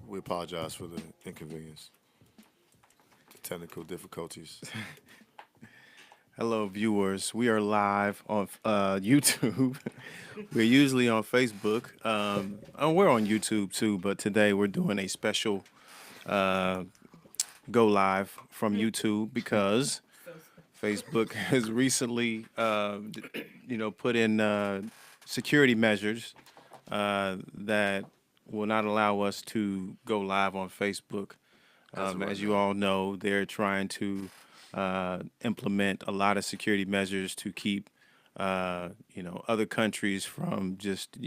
We apologize for the inconvenience, the technical difficulties. Hello, viewers. We are live on YouTube. We're usually on Facebook. And we're on YouTube too, but today we're doing a special uh, go live from YouTube because Facebook has recently, put in security measures that will not allow us to go live on Facebook. As you all know, they're trying to implement a lot of security measures to keep, other countries from just,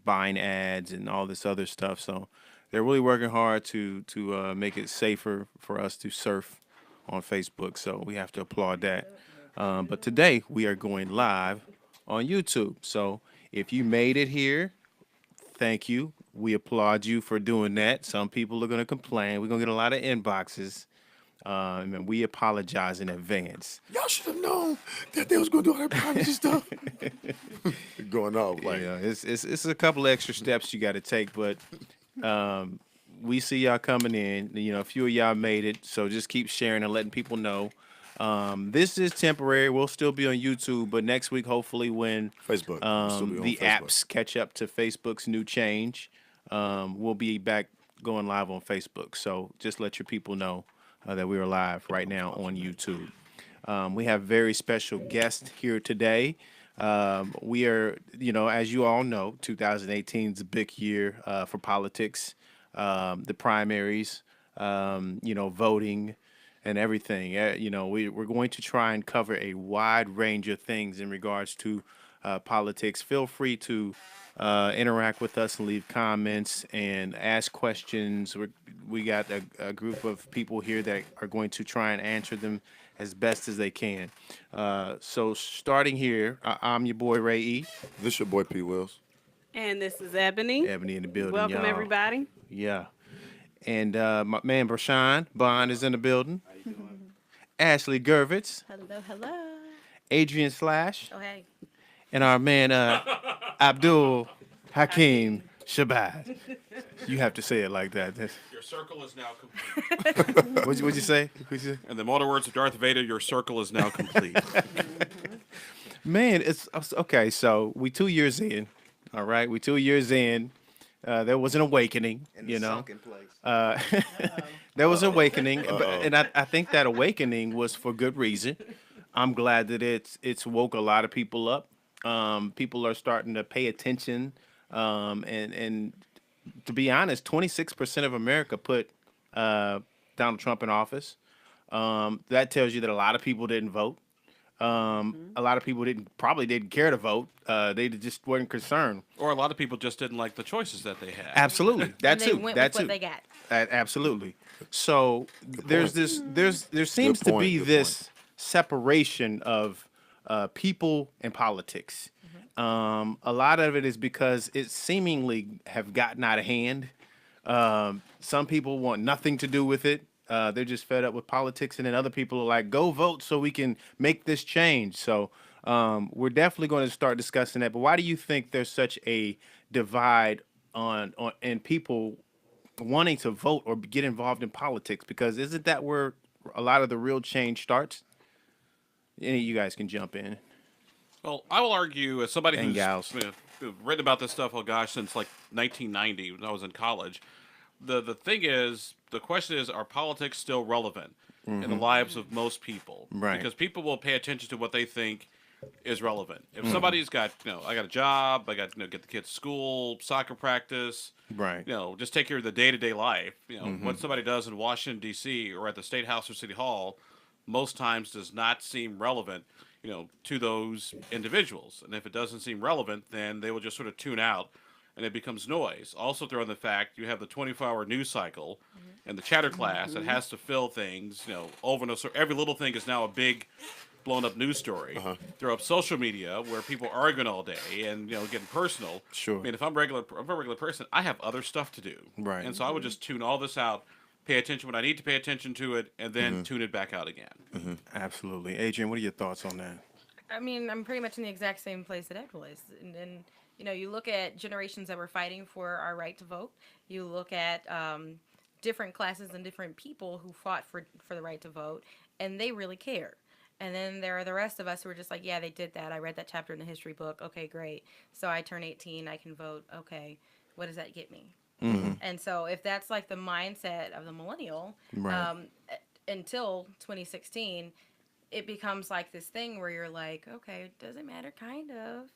buying ads and all this other stuff. So they're really working hard to make it safer for us to surf on Facebook. So we have to applaud that. But today we are going live on YouTube. So if you made it here, thank you. We applaud you for doing that. Some people are going to complain. We're going to get a lot of inboxes. And we apologize in advance. Y'all should have known that they was going to do all that privacy stuff. Going off like, Yeah, it's a couple of extra steps you got to take, but we see y'all coming in. A few of y'all made it, so just keep sharing and letting people know. This is temporary. We'll still be on YouTube, but next week, hopefully, when Facebook. We'll still be on the Facebook. apps catch up to Facebook's new change, we'll be back going live on Facebook. So just let your people know that we are live right now on YouTube. We have very special guests here today. We are, as you all know, 2018 is a big year for politics, the primaries, voting and everything. We're going to try and cover a wide range of things in regards to politics. Feel free to interact with us and leave comments and ask questions. We got a group of people here that are going to try and answer them as best as they can. So starting here, I'm your boy Ray E. This your boy P. Wills. And this is Ebony. Ebony in the building, Welcome, y'all. everybody. Yeah. And my man Brishon Bond is in the building. Ashley Gurvits, Hello, hello. Adrianne Slash, Oh, hey. and our man Abdul Hakeem Shabazz. You have to say it like that. Your circle is now complete. What'd you say? What'd you say? In the mortal words of Darth Vader, your circle is now complete. Man, it's okay. So we 2 years in. All right, we 2 years in. There was an awakening. Sunken place. There was an awakening, and I think that awakening was for good reason. I'm glad that it's woke a lot of people up. People are starting to pay attention, and to be honest, 26% of America put Donald Trump in office. That tells you that a lot of people didn't vote. A lot of people probably didn't care to vote. They just weren't concerned. Or a lot of people just didn't like the choices that they had. Absolutely, that And they too. went That with too. what they got. Absolutely. So there seems to be Good this separation of people and politics. A lot of it is because it seemingly have gotten out of hand. Some people want nothing to do with it. They're just fed up with politics, and then other people are like, "Go vote so we can make this change." So we're definitely going to start discussing that. But why do you think there's such a divide on and people wanting to vote or get involved in politics? Because isn't that where a lot of the real change starts? Any of you guys can jump in. Well, I will argue, as somebody And who's gals. written about this stuff, oh gosh, since like 1990 when I was in college, the thing is, the question is, are politics still relevant in the lives of most people? Right. Because people will pay attention to what they think is relevant. If somebody's got, I got a job, I got, get the kids to school, soccer practice, Right. just take care of the day-to-day life. What somebody does in Washington, D.C. or at the State House or City Hall most times does not seem relevant, to those individuals. And if it doesn't seem relevant, then they will just sort of tune out and it becomes noise. Also throw in the fact you have the 24-hour news cycle and the chatter class that has to fill things, over and over. So every little thing is now a big blown up news story. Throw up social media where people are arguing all day and getting personal. Sure. I mean, if I'm a regular person, I have other stuff to do. Right. And so I would just tune all this out, pay attention when I need to pay attention to it, and then tune it back out again. Absolutely. Adrian, what are your thoughts on that? I mean, I'm pretty much in the exact same place that Abdul is. And you look at generations that were fighting for our right to vote. You look at different classes and different people who fought for the right to vote, and they really cared. And then there are the rest of us who are just like, yeah, they did that. I read that chapter in the history book. Okay, great. So I turn 18, I can vote. Okay, what does that get me? And so if that's like the mindset of the millennial, Right. Until 2016, it becomes like this thing where you're like, okay, does it matter? Kind of.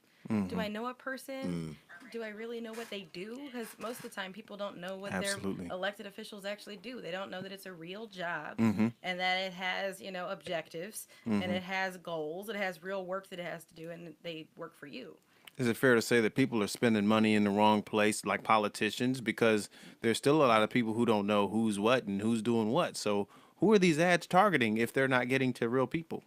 Do I know a person? Do I really know what they do? Because most of the time, people don't know what Absolutely. their elected officials actually do. They don't know that it's a real job Mm-hmm. and that it has, objectives and it has goals. It has real work that it has to do, and they work for you. Is it fair to say that people are spending money in the wrong place, like politicians, because there's still a lot of people who don't know who's what and who's doing what? So who are these ads targeting if they're not getting to real people?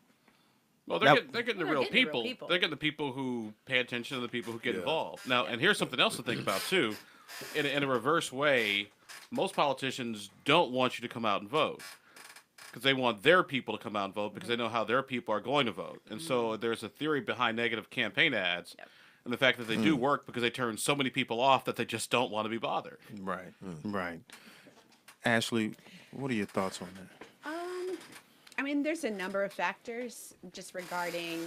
Well, Now- they're getting the They're real getting the real people. people. They're getting the people who pay attention to the people who get Yeah. involved. Now, and here's something else to think about too. In a reverse way, most politicians don't want you to come out and vote because they want their people to come out and vote because they know how their people are going to vote. And so there's a theory behind negative campaign ads. Yep. And the fact that they do work because they turn so many people off that they just don't want to be bothered. Right. Right. Ashley, what are your thoughts on that? I mean, there's a number of factors just regarding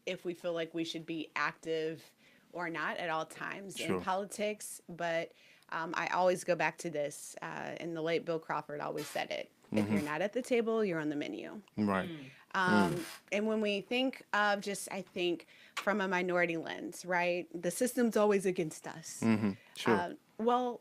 if we feel like we should be active or not at all times Sure. in politics. But I always go back to this, and the late Bill Crawford always said it. If you're not at the table, you're on the menu. Right. And when we think of just, I think, from a minority lens, right? The system's always against us. Sure. Well,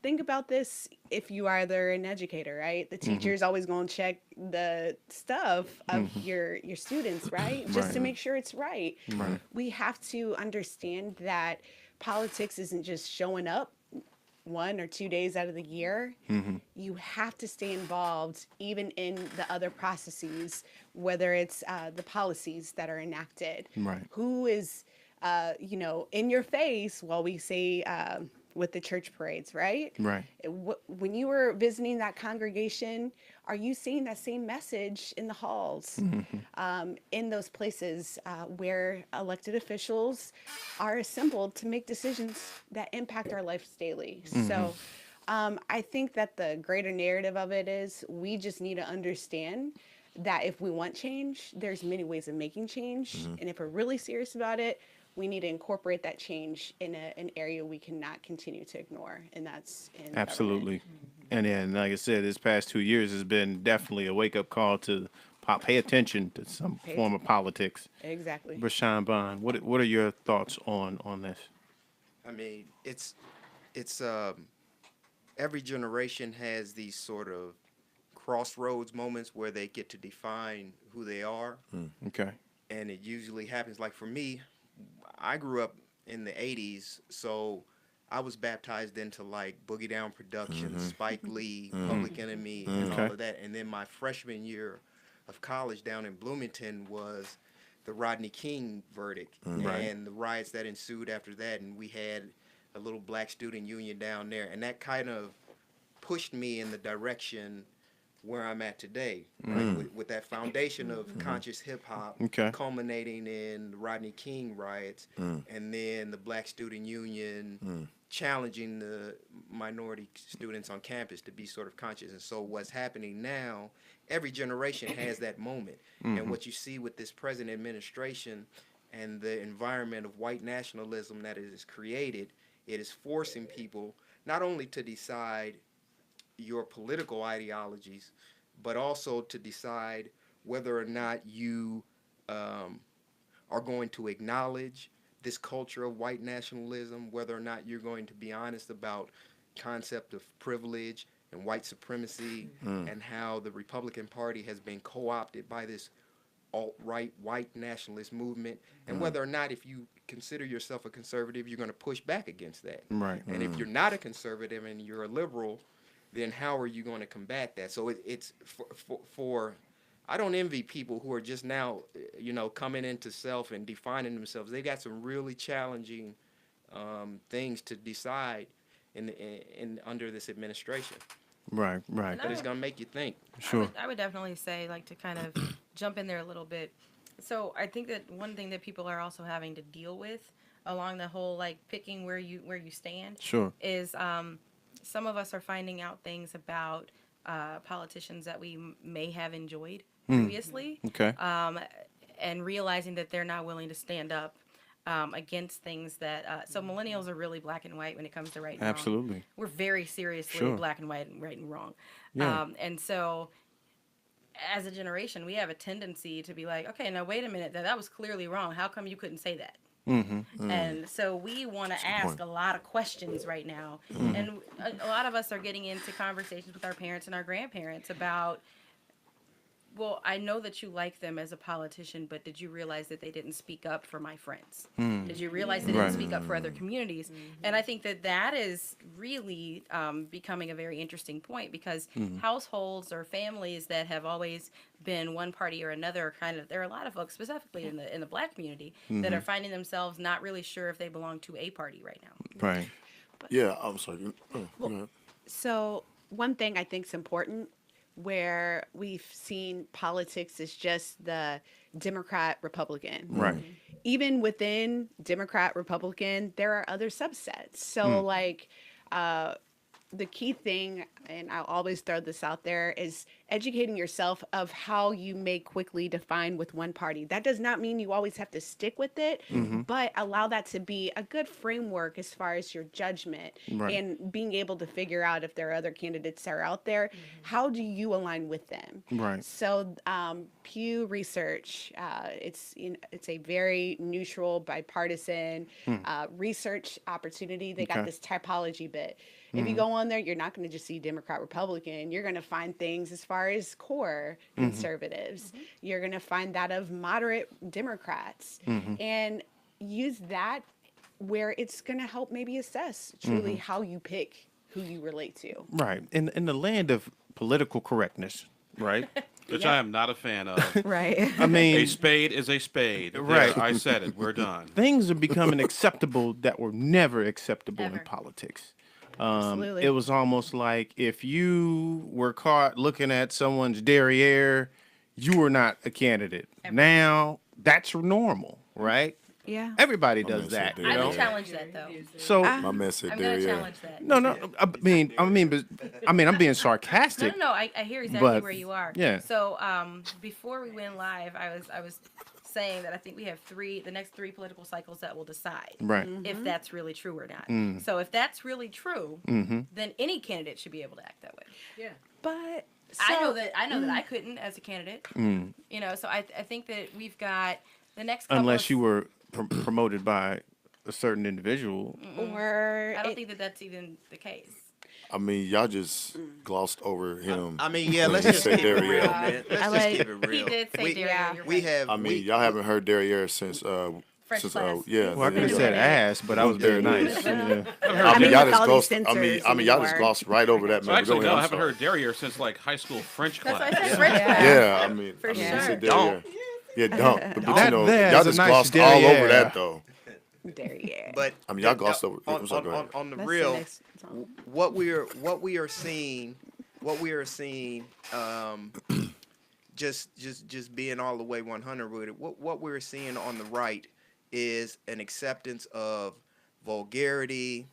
think about this if you are either an educator, right? The teacher's always going to check the stuff of your students, right? Just to Right. make sure it's right. Right. We have to understand that politics isn't just showing up 1 or 2 days out of the year. You have to stay involved even in the other processes, whether it's the policies that are enacted. Right. Who is, in your face while we say with the church parades, right? Right. When you were visiting that congregation, are you seeing that same message in the halls, in those places where elected officials are assembled to make decisions that impact our lives daily? So I think that the greater narrative of it is we just need to understand that if we want change, there's many ways of making change. And if we're really serious about it, we need to incorporate that change in an area we cannot continue to ignore, and that's in government. Absolutely. And then, like I said, this past 2 years has been definitely a wake-up call to pay attention to some form of politics. Exactly. Brishon Bond, what are your thoughts on this? I mean, it's every generation has these sort of crossroads moments where they get to define who they are, Okay. and it usually happens. Like for me, I grew up in the 80s, so I was baptized into like Boogie Down Productions, Spike Lee, Public Enemy, and Okay. all of that. And then my freshman year of college down in Bloomington was the Rodney King verdict Right. and the riots that ensued after that. And we had a little black student union down there. And that kind of pushed me in the direction where I'm at today, right? With that foundation of conscious hip hop, Okay. culminating in the Rodney King riots, and then the Black Student Union challenging the minority students on campus to be sort of conscious. And so what's happening now, every generation has that moment. And what you see with this present administration and the environment of white nationalism that it has created, it is forcing people not only to decide your political ideologies, but also to decide whether or not you are going to acknowledge this culture of white nationalism, whether or not you're going to be honest about concept of privilege and white supremacy and how the Republican Party has been co-opted by this alt-right white nationalist movement, and whether or not, if you consider yourself a conservative, you're going to push back against that. Right. And if you're not a conservative and you're a liberal, then how are you going to combat that? So it's for I don't envy people who are just now, coming into self and defining themselves. They got some really challenging things to decide in under this administration. Right. Right. But it's going to make you think. Sure. I would definitely say, like, to kind of jump in there a little bit. So I think that one thing that people are also having to deal with along the whole like picking where you stand. Sure. Is some of us are finding out things about politicians that we may have enjoyed previously, Okay. and realizing that they're not willing to stand up against things that. So millennials are really black and white when it comes to right and wrong. Absolutely. We're very seriously Sure. black and white and right and wrong. Yeah. And so as a generation, we have a tendency to be like, okay, now wait a minute, that was clearly wrong. How come you couldn't say that? And so we want to ask a lot of questions right now. And a lot of us are getting into conversations with our parents and our grandparents about, well, I know that you like them as a politician, but did you realize that they didn't speak up for my friends? Did you realize they didn't Right. speak up for other communities? And I think that that is really becoming a very interesting point, because households or families that have always been one party or another, kind of, there are a lot of folks, specifically in the black community, that are finding themselves not really sure if they belong to a party right now. Right. Yeah, I'm sorry. Go ahead. So one thing I think is important, where we've seen politics is just the Democrat Republican. Right. Even within Democrat Republican, there are other subsets. So like the key thing, and I'll always throw this out there, is educating yourself of how you may quickly define with one party. That does not mean you always have to stick with it, but allow that to be a good framework as far as your judgment Right. and being able to figure out if there are other candidates that are out there. How do you align with them? Right. So Pew Research, it's a very neutral, bipartisan research opportunity. They got Okay. this typology bit. If you go on there, you're not going to just see Democrat, Republican. You're going to find things as far as core conservatives. You're going to find that of moderate Democrats, and use that where it's going to help maybe assess truly how you pick who you relate to. Right. In the land of political correctness, right? Which I am not a fan of. Right. I mean, A spade is a spade. Right. There, I said it. We're done. things are becoming acceptable that were never acceptable in Ever. politics. Absolutely. It was almost like if you were caught looking at someone's derriere, you were not a candidate. Now that's normal, right? Yeah. Everybody My does man that, said you I know. would challenge that, though. So My man said I'm there, going to yeah. challenge that. no, I'm being sarcastic. No, I hear exactly But, where you are. yeah. So before we went live, I was saying that I think we have the next three political cycles that will decide Right. if that's really true or not. So if that's really true, then any candidate should be able to act that way. But I know so- that I couldn't as a candidate. You know, so I think that we've got the next couple Unless of, you were promoted by a certain individual. or I don't it- think that that's even the case. I mean, y'all just glossed over him. I mean, yeah, let's He just said keep it derriere. real, man. Let's I just like- keep it real. He did say we, derriere, you're we right. have. I mean, we, y'all haven't heard derriere since French since class. yeah. Well, I could have yeah. said ass, but I was very Yeah. nice. Yeah. I mean, mean, y'all with just all glossed. these I mean, censors y'all just anymore. glossed right over that, So man. actually, Go no, ahead, I I'm haven't sorry. heard derriere since like high school French That's class. why I said French class. Yeah, I mean, For I mean, sure. he said Don't. derriere. Yeah, don't. But That you know, there y'all is a just nice glossed all over derriere. that though. derriere. but I mean, y'all glossed over. on, I'm sorry, go on, ahead. on the That's the real. next song. What we are seeing, just being all the way 100 with it. What we're seeing on the right is an acceptance of vulgarity,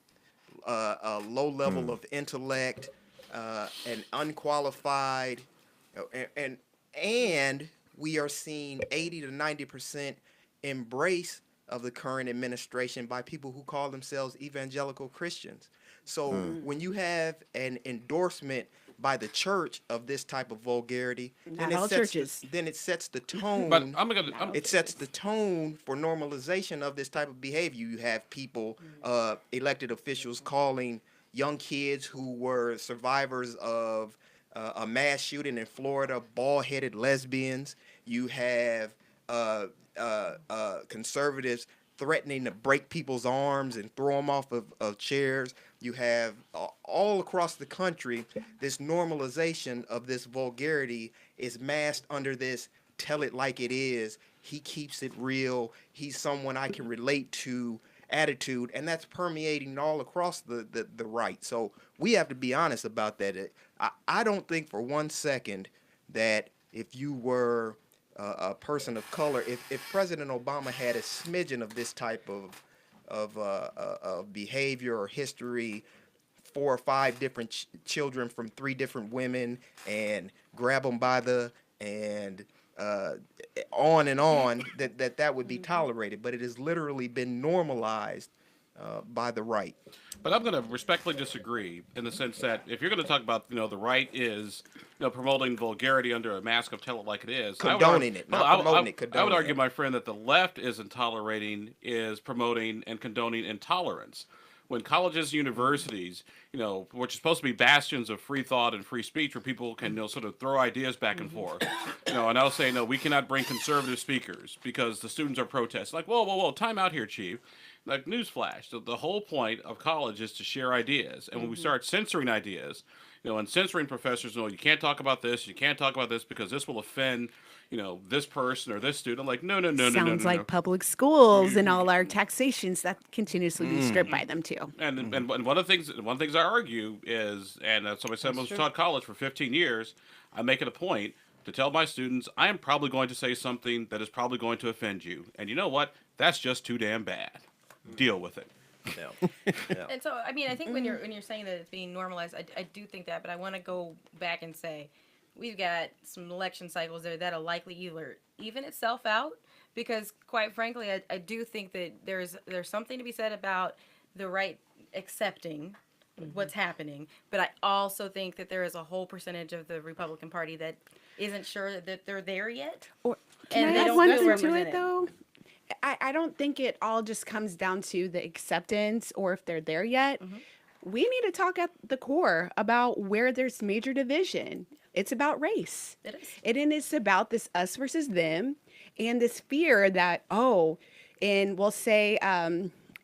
a low level of intellect, and unqualified, and we are seeing 80 to 90% embrace of the current administration by people who call themselves evangelical Christians. So when you have an endorsement by the church of this type of vulgarity, Not all churches. then it sets the tone. But It sets the tone for normalization of this type of behavior. You have people, elected officials, calling young kids who were survivors of a mass shooting in Florida bald-headed lesbians. You have conservatives threatening to break people's arms and throw them off of chairs. You have all across the country, this normalization of this vulgarity is masked under this tell it like it is. He keeps it real. He's someone I can relate to attitude. And that's permeating all across the right. So we have to be honest about that. I don't think for one second that if you were a person of color, if President Obama had a smidgen of this type of behavior or history, 4 or 5 different children from 3 different women, and grab them by the and on and on, that would be tolerated. But it has literally been normalized by the right. But I'm going to respectfully disagree in the sense that if you're going to talk about, the right is, promoting vulgarity under a mask of tell it like it is. Condoning it, not promoting it, I would condoning argue, it. my friend, that the left isn't tolerating, is promoting and condoning intolerance. When colleges and universities, which are supposed to be bastions of free thought and free speech where people can, sort of throw ideas back and forth, and I'll say, no, we cannot bring conservative speakers because the students are protesting. Like, whoa, time out here, Chief. Like, newsflash, the whole point of college is to share ideas. And when we start censoring ideas, and censoring professors, you can't talk about this, you can't talk about this because this will offend, this person or this student. I'm like, no. Sounds like public schools and all our taxations that continuously be stripped by them too. And one of the things I argue is, and somebody said I was taught college for 15 years, I make it a point to tell my students I am probably going to say something that is probably going to offend you. And you know what? That's just too damn bad. Deal with it. And so, I mean, I think when you're saying that it's being normalized, I do think that, but I want to go back and say we've got some election cycles there that'll likely either even itself out, because quite frankly, I do think that there's something to be said about the right accepting what's happening, but I also think that there is a whole percentage of the Republican Party that isn't sure that they're there yet. Or can And I they add don't one feel thing to represented. it though? I don't think it all just comes down to the acceptance or if they're there yet. We need to talk at the core about where there's major division. It's about race. It is. And it's about this us versus them and this fear that, we'll say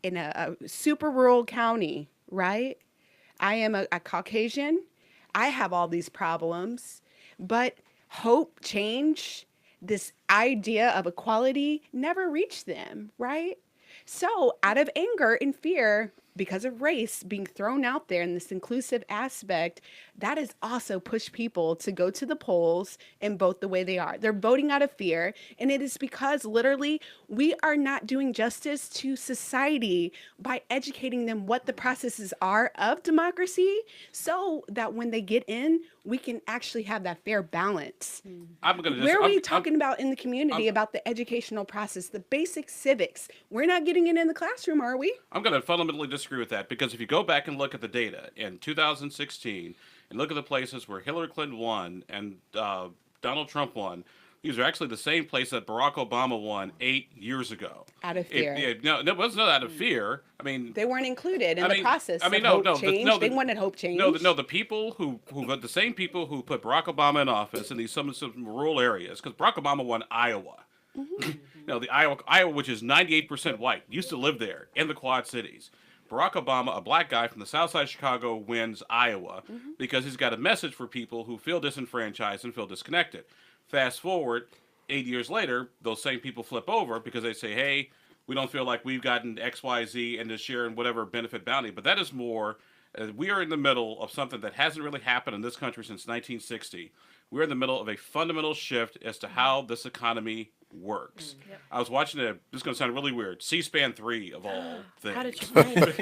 in a super rural county, right? I am a Caucasian. I have all these problems, but hope, change, this idea of equality never reached them, right? So out of anger and fear, because of race being thrown out there in this inclusive aspect, that has also pushed people to go to the polls and vote the way they are. They're voting out of fear. And it is because literally we are not doing justice to society by educating them what the processes are of democracy so that when they get in, we can actually have that fair balance. Where are we talking about in the community about the educational process, the basic civics? We're not getting it in the classroom, are we? I'm going to fundamentally disagree with that, because if you go back and look at the data in 2016 and look at the places where Hillary Clinton won and Donald Trump won, these are actually the same place that Barack Obama won 8 years ago. Out of fear. No, it wasn't out of fear. I mean, They weren't included in the process I mean, of no, hope change. They wanted hope change. the people who the same people who put Barack Obama in office in some rural areas, because Barack Obama won Iowa. The Iowa, which is 98% white, used to live there in the Quad Cities. Barack Obama, a black guy from the south side of Chicago, wins Iowa because he's got a message for people who feel disenfranchised and feel disconnected. Fast forward, 8 years later, those same people flip over because they say, hey, we don't feel like we've gotten X, Y, Z and to share in whatever benefit bounty. But that is more, we are in the middle of something that hasn't really happened in this country since 1960. We're in the middle of a fundamental shift as to how this economy works. I was watching this is going to sound really weird, C-SPAN 3 of all things. How did you find it?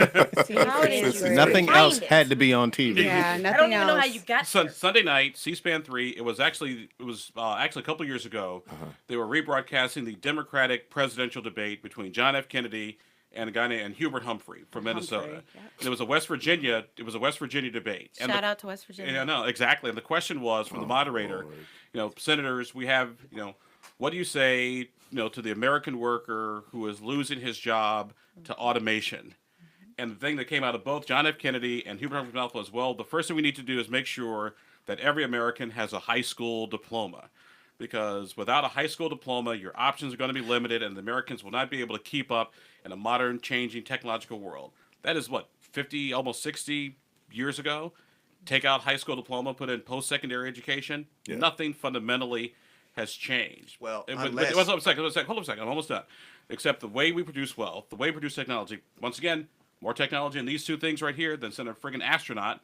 How did you Nothing find else it? had to be on TV. Yeah, I nothing don't even know else. how you got there. Sunday night, C-SPAN 3. It was actually a couple of years ago. They were rebroadcasting the Democratic presidential debate between John F. Kennedy and a guy named Hubert Humphrey from Minnesota. Humphrey, yeah. And it was a West Virginia debate. And Shout out to West Virginia. Yeah, no, exactly. And the question was from the moderator, senators, we have, what do you say, to the American worker who is losing his job to automation? And the thing that came out of both John F. Kennedy and Hubert Humphrey's mouth was, well, the first thing we need to do is make sure that every American has a high school diploma. Because without a high school diploma, your options are going to be limited, and the Americans will not be able to keep up in a modern, changing technological world. That is what, 50, almost 60 years ago? Take out high school diploma, put in post-secondary education. Yeah. Nothing fundamentally has changed. Well, Hold unless- on a second. I'm almost done. Except the way we produce wealth, the way we produce technology. Once again, more technology in these two things right here than send a friggin' astronaut,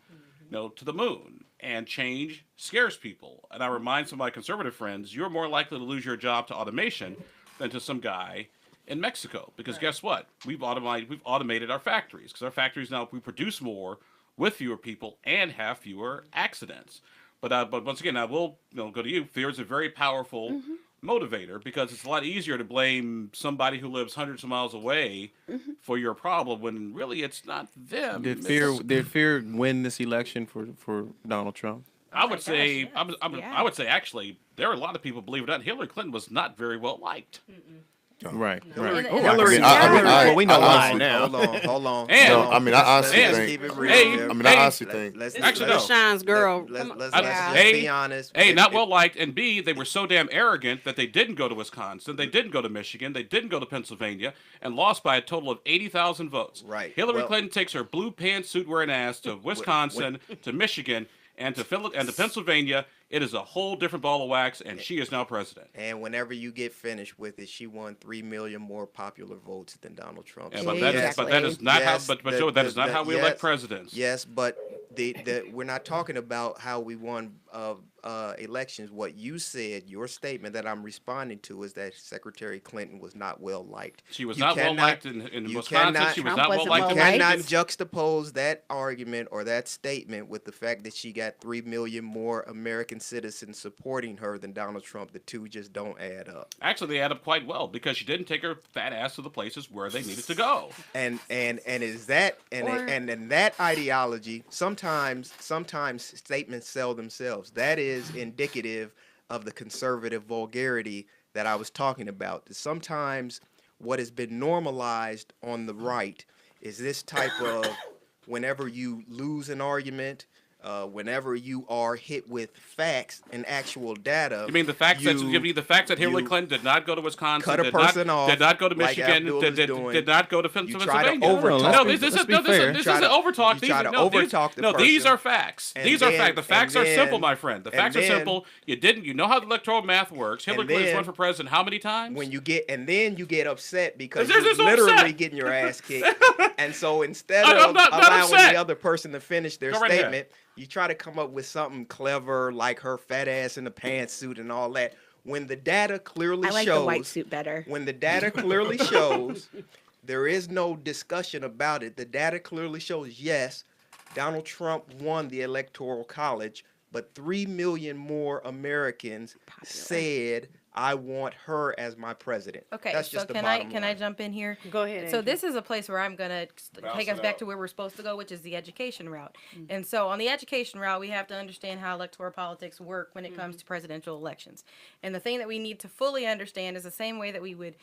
to the moon. And change scares people. And I remind some of my conservative friends, you're more likely to lose your job to automation than to some guy in Mexico because guess what? We've automated our factories because our factories now we produce more with fewer people and have fewer accidents. But once again, I will go to you. Fear is a very powerful motivator because it's a lot easier to blame somebody who lives hundreds of miles away for your problem when really it's not them. Did fear win this election for Donald Trump? I would say gosh, yes. I would say actually there are a lot of people believe it or not. Hillary Clinton was not very well liked. Right. And- Hillary. I Well, we know why honestly- now. Hold on. And- hold No, on. I mean, I honestly Let's think. keep it real. Hey, here. I mean, I honestly think. Actually, no. Brishon's girl. Let's A, be honest. A, not well liked, and B, they were so damn arrogant that they didn't go to Wisconsin, they didn't go to Michigan, they didn't go to Pennsylvania, and lost by a total of 80,000 votes. Right. Hillary Well- Clinton takes her blue pants suit wearing ass to Wisconsin, to Michigan, and to Pennsylvania. It is a whole different ball of wax, and she is now president. And whenever you get finished with it, she won 3 million more popular votes than Donald Trump. Yeah, So but that is not yes, how. But Joe, that is not how we elect presidents. Yes, but we're not talking about how we won elections. What you said, your statement that I'm responding to, is that Secretary Clinton was not well liked. She was You not well cannot- liked in you Wisconsin. cannot- She was Trump not well wasn't liked well in liked. Cannot Michigan. juxtapose that argument or that statement with the fact that she got 3 million more American citizens supporting her than Donald Trump. The two just don't add up. Actually, they add up quite well because she didn't take her fat ass to the places where they needed to go. And is that and that ideology sometimes statements sell themselves. That is indicative of the conservative vulgarity that I was talking about. Sometimes what has been normalized on the right is this type of whenever you lose an argument, whenever you are hit with facts and actual data. You mean the fact that Hillary you Clinton did not go to Wisconsin, cut a did person off, did not go to like Michigan, Abdul is doing. did not go to try to Pennsylvania? overtalk No, people. this Let's be isn't fair. overtalk. You These try are to no, overtalk the no, these person. are facts. And These are then- facts. The facts and are simple, then- my friend. The and facts are then- simple. You know how the electoral math works. Hillary And Clinton's then- run for president how many times? When you get upset because There's you're no literally upset. getting your ass kicked, and so instead I'm of not allowing upset. the other person to finish their Go right ahead. statement, you try to come up with something clever like her fat ass in the pantsuit and all that. When the data clearly I like shows the white suit better. when the data clearly shows there is no discussion about it. The data clearly shows, yes, Donald Trump won the Electoral College, but 3 million more Americans said, I want her as my president. Okay, That's so just the can bottom I line. jump in here? Go ahead. So Adrianne. this is a place where I'm gonna take us back to where we're supposed to go, which is the education route. And so on the education route, we have to understand how electoral politics work when it comes to presidential elections. And the thing that we need to fully understand is the same way that we would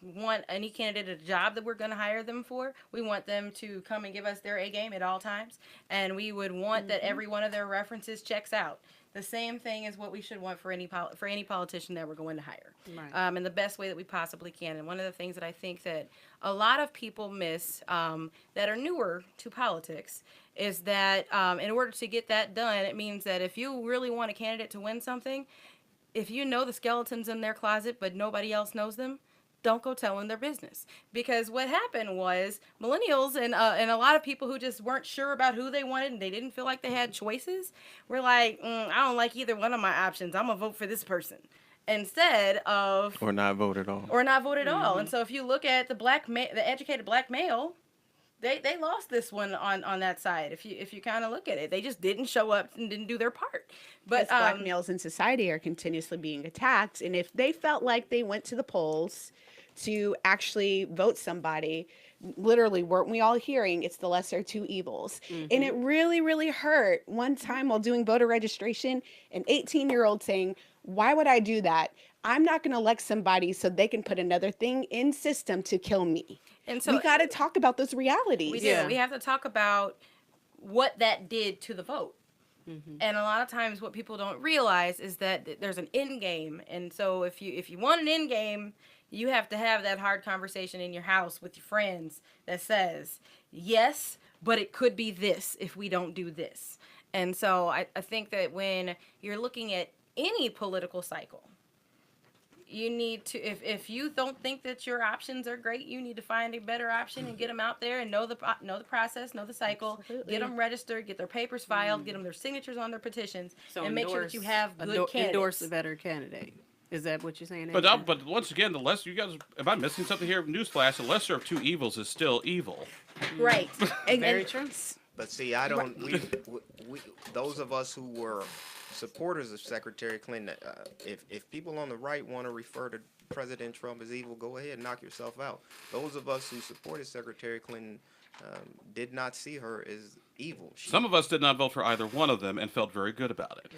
want any candidate a job that we're going to hire them for. We want them to come and give us their A game at all times, and we would want that every one of their references checks out. The same thing is what we should want for any politician that we're going to hire, Right. in the best way that we possibly can. And one of the things that I think that a lot of people miss that are newer to politics is that in order to get that done, it means that if you really want a candidate to win something, if you know the skeletons in their closet but nobody else knows them, don't go telling their business. Because what happened was millennials and a lot of people who just weren't sure about who they wanted and they didn't feel like they had choices were like, I don't like either one of my options. I'm going to vote for this person. Instead of... Or not vote at all. Or not vote at all. And so if you look at the educated black male, they lost this one on that side. If you kind of look at it, they just didn't show up and didn't do their part. But Because black males in society are continuously being attacked, and if they felt like they went to the polls to actually vote somebody, literally, weren't we all hearing it's the lesser of two evils? And it really, really hurt. One time while doing voter registration, an 18-year-old saying, why would I do that? I'm not going to elect somebody so they can put another thing in system to kill me. And so we got to talk about those realities. we do. Yeah. We have to talk about what that did to the vote. And a lot of times what people don't realize is that there's an end game. And so if you want an end game, you have to have that hard conversation in your house with your friends that says, yes, but it could be this if we don't do this. And so I think that when you're looking at any political cycle, you need to, if you don't think that your options are great, you need to find a better option and get them out there and know the process, know the cycle, Absolutely. get them registered, get their papers filed, get them their signatures on their petitions, So and make sure that you endorse- have good candidates. endorse a better candidate. Is that what you're saying? But Adrian? but once again, the lesser you guys, am I missing something here? Newsflash: the lesser of two evils is still evil. Right. Very true. But see, I don't. We those of us who were supporters of Secretary Clinton, if people on the right want to refer to President Trump as evil, go ahead and knock yourself out. Those of us who supported Secretary Clinton did not see her as evil. Some of us did not vote for either one of them and felt very good about it.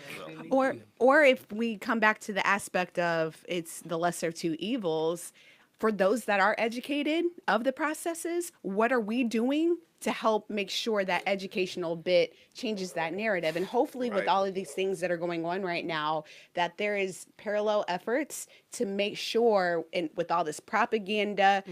Or if we come back to the aspect of it's the lesser of two evils, for those that are educated of the processes, what are we doing to help make sure that educational bit changes that narrative? And hopefully with Right. all of these things that are going on right now, that there is parallel efforts to make sure, and with all this propaganda,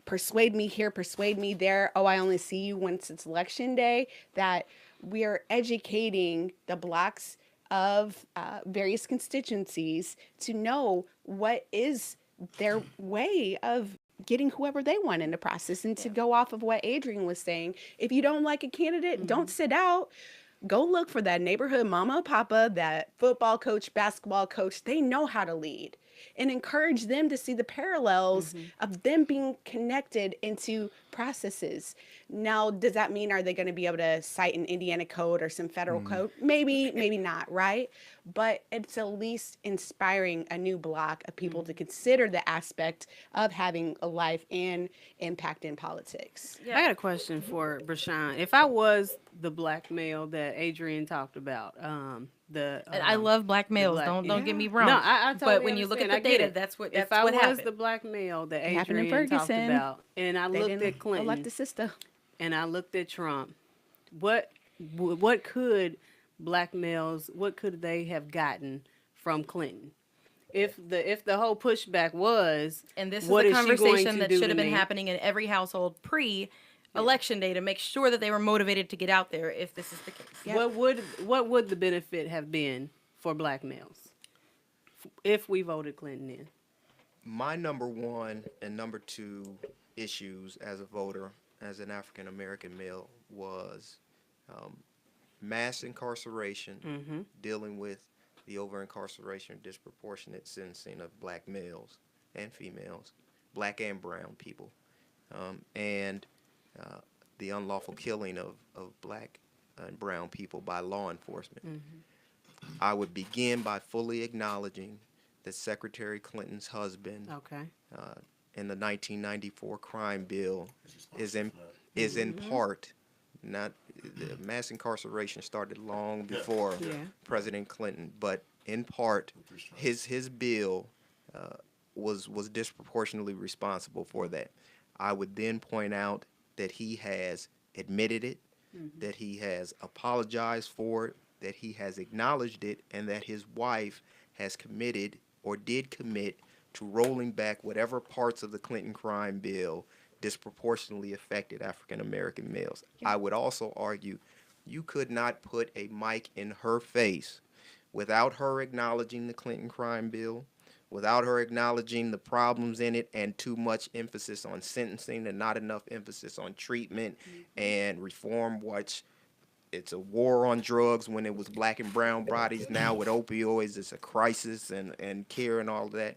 persuade me here, persuade me there, oh, I only see you once it's election day, that we are educating the blocks of various constituencies to know what is their way of getting whoever they want in the process. And to go off of what Adrian was saying, if you don't like a candidate, don't sit out. Go look for that neighborhood mama or papa, that football coach, basketball coach. They know how to lead, and encourage them to see the parallels of them being connected into processes. Now, does that mean, are they going to be able to cite an Indiana code or some federal code? Maybe, maybe not, right? But it's at least inspiring a new block of people to consider the aspect of having a life and impact in politics. I got a question for Brishon. If I was the black male that Adrian talked about, And I love black males. black- Don't get me wrong. No, I totally But when you look at understand. the I get data, it. that's what If that's I what was happened. the black male that happened in Adrian talked Ferguson. about, and I They looked didn't at Clinton, elect a sister. and I looked at Trump, what could black males, what could they have gotten from Clinton? If the whole pushback was, And this is what the she going conversation to that do should to have been me? happening in every household pre-election day to make sure that they were motivated to get out there if this is the case. What would the benefit have been for black males if we voted Clinton in? My number one and number two issues as a voter, as an African American male, was mass incarceration, dealing with the over incarceration, disproportionate sentencing of black males and females, black and brown people, and the unlawful killing of black and brown people by law enforcement. I would begin by fully acknowledging that Secretary Clinton's husband Okay. in the 1994 crime bill is in part not the mass incarceration started long before Yeah. President Clinton, but in part his bill was disproportionately responsible for that. I would then point out that he has admitted it, that he has apologized for it, that he has acknowledged it, and that his wife has committed or did commit to rolling back whatever parts of the Clinton crime bill disproportionately affected African American males. I would also argue you could not put a mic in her face without her acknowledging the Clinton crime bill, without her acknowledging the problems in it, and too much emphasis on sentencing and not enough emphasis on treatment and reform, which it's a war on drugs when it was black and brown bodies. Now with opioids, it's a crisis and care and all that.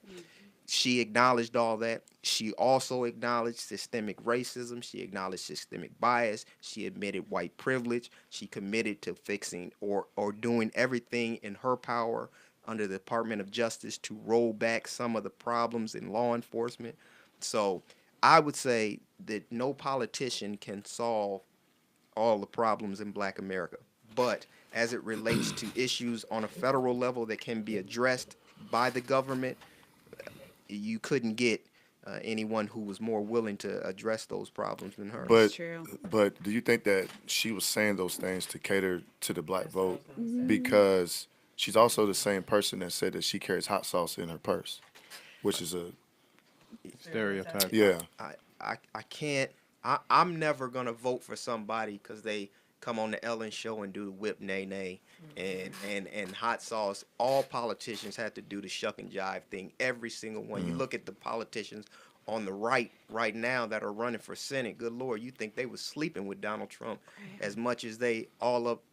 She acknowledged all that. She also acknowledged systemic racism. She acknowledged systemic bias. She admitted white privilege. She committed to fixing or doing everything in her power under the Department of Justice to roll back some of the problems in law enforcement. So I would say that no politician can solve all the problems in Black America. But as it relates to issues on a federal level that can be addressed by the government, you couldn't get anyone who was more willing to address those problems than her. But True. but do you think that she was saying those things to cater to the black vote? Because she's also the same person that said that she carries hot sauce in her purse, which is a Stereotype. yeah. I can't. I'm never gonna vote for somebody because they come on the Ellen show and do the whip nay nay and hot sauce. All politicians have to do the shuck and jive thing. Every single one. You look at the politicians on the right now that are running for Senate. Good Lord, you think they was sleeping with Donald Trump as much as they all up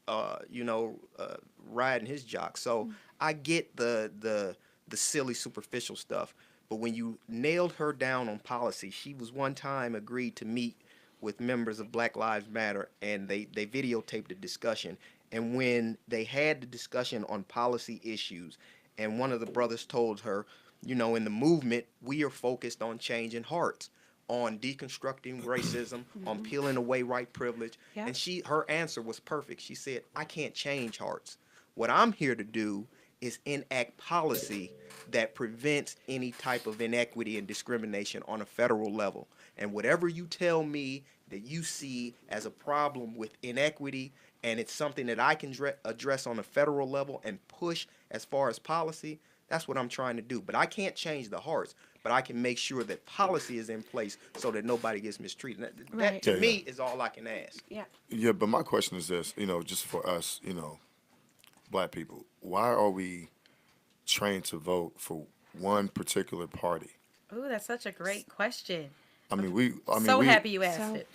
riding his jock. So I get the the silly, superficial stuff. But when you nailed her down on policy, she was one time agreed to meet with members of Black Lives Matter, and they videotaped the discussion. And when they had the discussion on policy issues, and one of the brothers told her, you know, in the movement, we are focused on changing hearts, on deconstructing racism, on peeling away white privilege. Yeah. And her answer was perfect. She said, I can't change hearts. What I'm here to do is enact policy that prevents any type of inequity and discrimination on a federal level. And whatever you tell me that you see as a problem with inequity, and it's something that I can address on a federal level and push as far as policy, that's what I'm trying to do. But I can't change the hearts, but I can make sure that policy is in place so that nobody gets mistreated. That Right. to Yeah, me, is all I can ask. Yeah. Yeah, but my question is this, just for us, black people, why are we trained to vote for one particular party? Ooh, that's such a great question. So happy you asked So- it.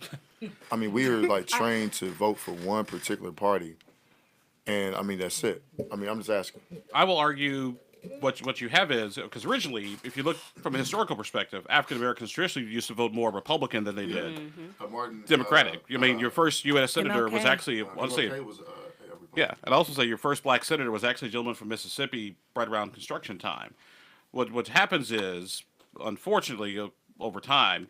We are like trained to vote for one particular party, and that's it. I'm just asking. I will argue what you have is because originally, if you look from a historical perspective, African Americans traditionally used to vote more Republican than they did Democratic. Your first U.S. senator was MLK. actually, yeah, and also say your first black senator was actually a gentleman from Mississippi right around Construction time. What happens is, unfortunately, over time,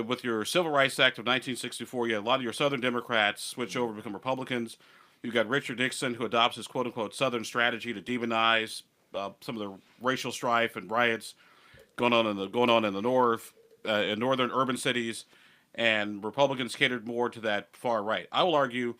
with your Civil Rights Act of 1964, you had a lot of your Southern Democrats switch over to become Republicans. You've got Richard Nixon, who adopts his quote-unquote Southern strategy to demonize some of the racial strife and riots going on in the North, in northern urban cities, and Republicans catered more to that far right. I will argue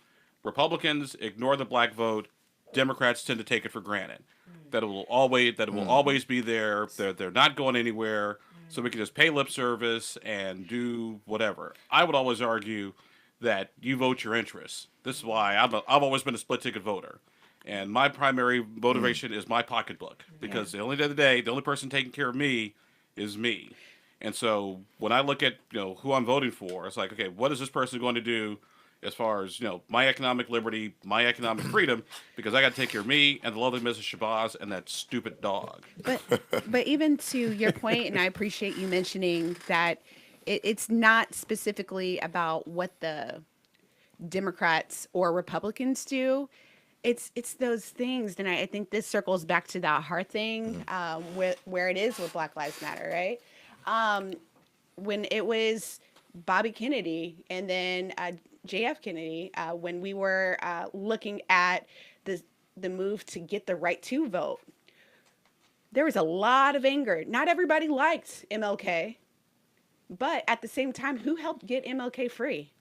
Republicans ignore the black vote. Democrats tend to take it for granted that it will always be there. They're not going anywhere, so we can just pay lip service and do whatever. I would always argue that you vote your interests. This is why I've always been a split ticket voter. And my primary motivation is my pocketbook, because the only person taking care of me is me. And so when I look at who I'm voting for, it's like, okay, what is this person going to do as far as my economic liberty, my economic freedom? Because I got to take care of me and the lovely Mrs. Shabazz and that stupid dog. But even to your point, and I appreciate you mentioning that it's not specifically about what the Democrats or Republicans do. It's those things, and I think this circles back to that heart thing, where it is with Black Lives Matter, right? When it was Bobby Kennedy and then JF Kennedy, when we were looking at the move to get the right to vote, there was a lot of anger. Not everybody liked MLK, but at the same time, who helped get MLK free?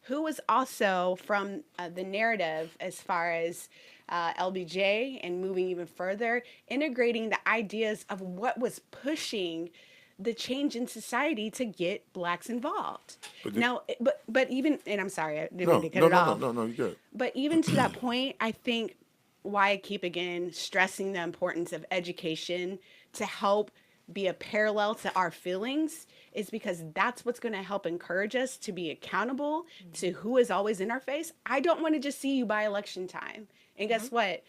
Who was also from the narrative as far as LBJ and moving even further, integrating the ideas of what was pushing the change in society to get blacks involved. But even, and I'm sorry, I didn't mean to cut it off. No, you're good. But even to that point, I think why I keep again stressing the importance of education to help be a parallel to our feelings is because that's what's going to help encourage us to be accountable to who is always in our face. I don't want to just see you by election time. And guess what?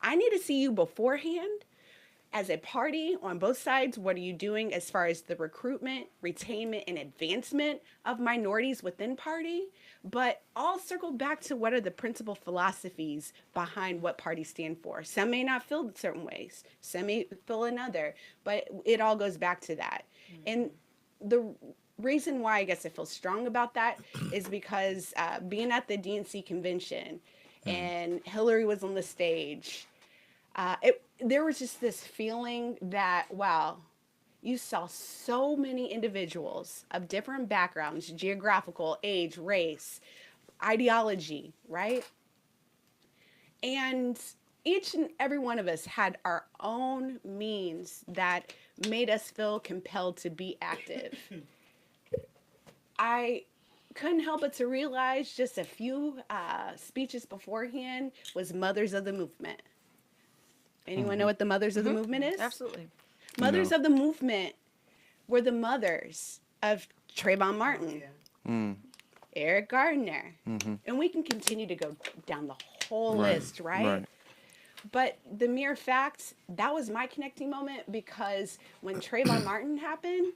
I need to see you beforehand as a party on both sides. What are you doing as far as the recruitment, retainment, and advancement of minorities within party? But all circled back to what are the principal philosophies behind what parties stand for. Some may not feel certain ways, some may feel another, but it all goes back to that. And the reason why I guess I feel strong about that is because being at the DNC convention and Hillary was on the stage, there was just this feeling that, wow, you saw so many individuals of different backgrounds, geographical, age, race, ideology, right? And each and every one of us had our own means that made us feel compelled to be active. I couldn't help but to realize just a few speeches beforehand was Mothers of the Movement. Anyone know what the Mothers of the Movement is? Absolutely. Mothers of the Movement were the mothers of Trayvon Martin, Eric Gardner, and we can continue to go down the whole list, right? But the mere fact, that was my connecting moment, because when Trayvon Martin happened,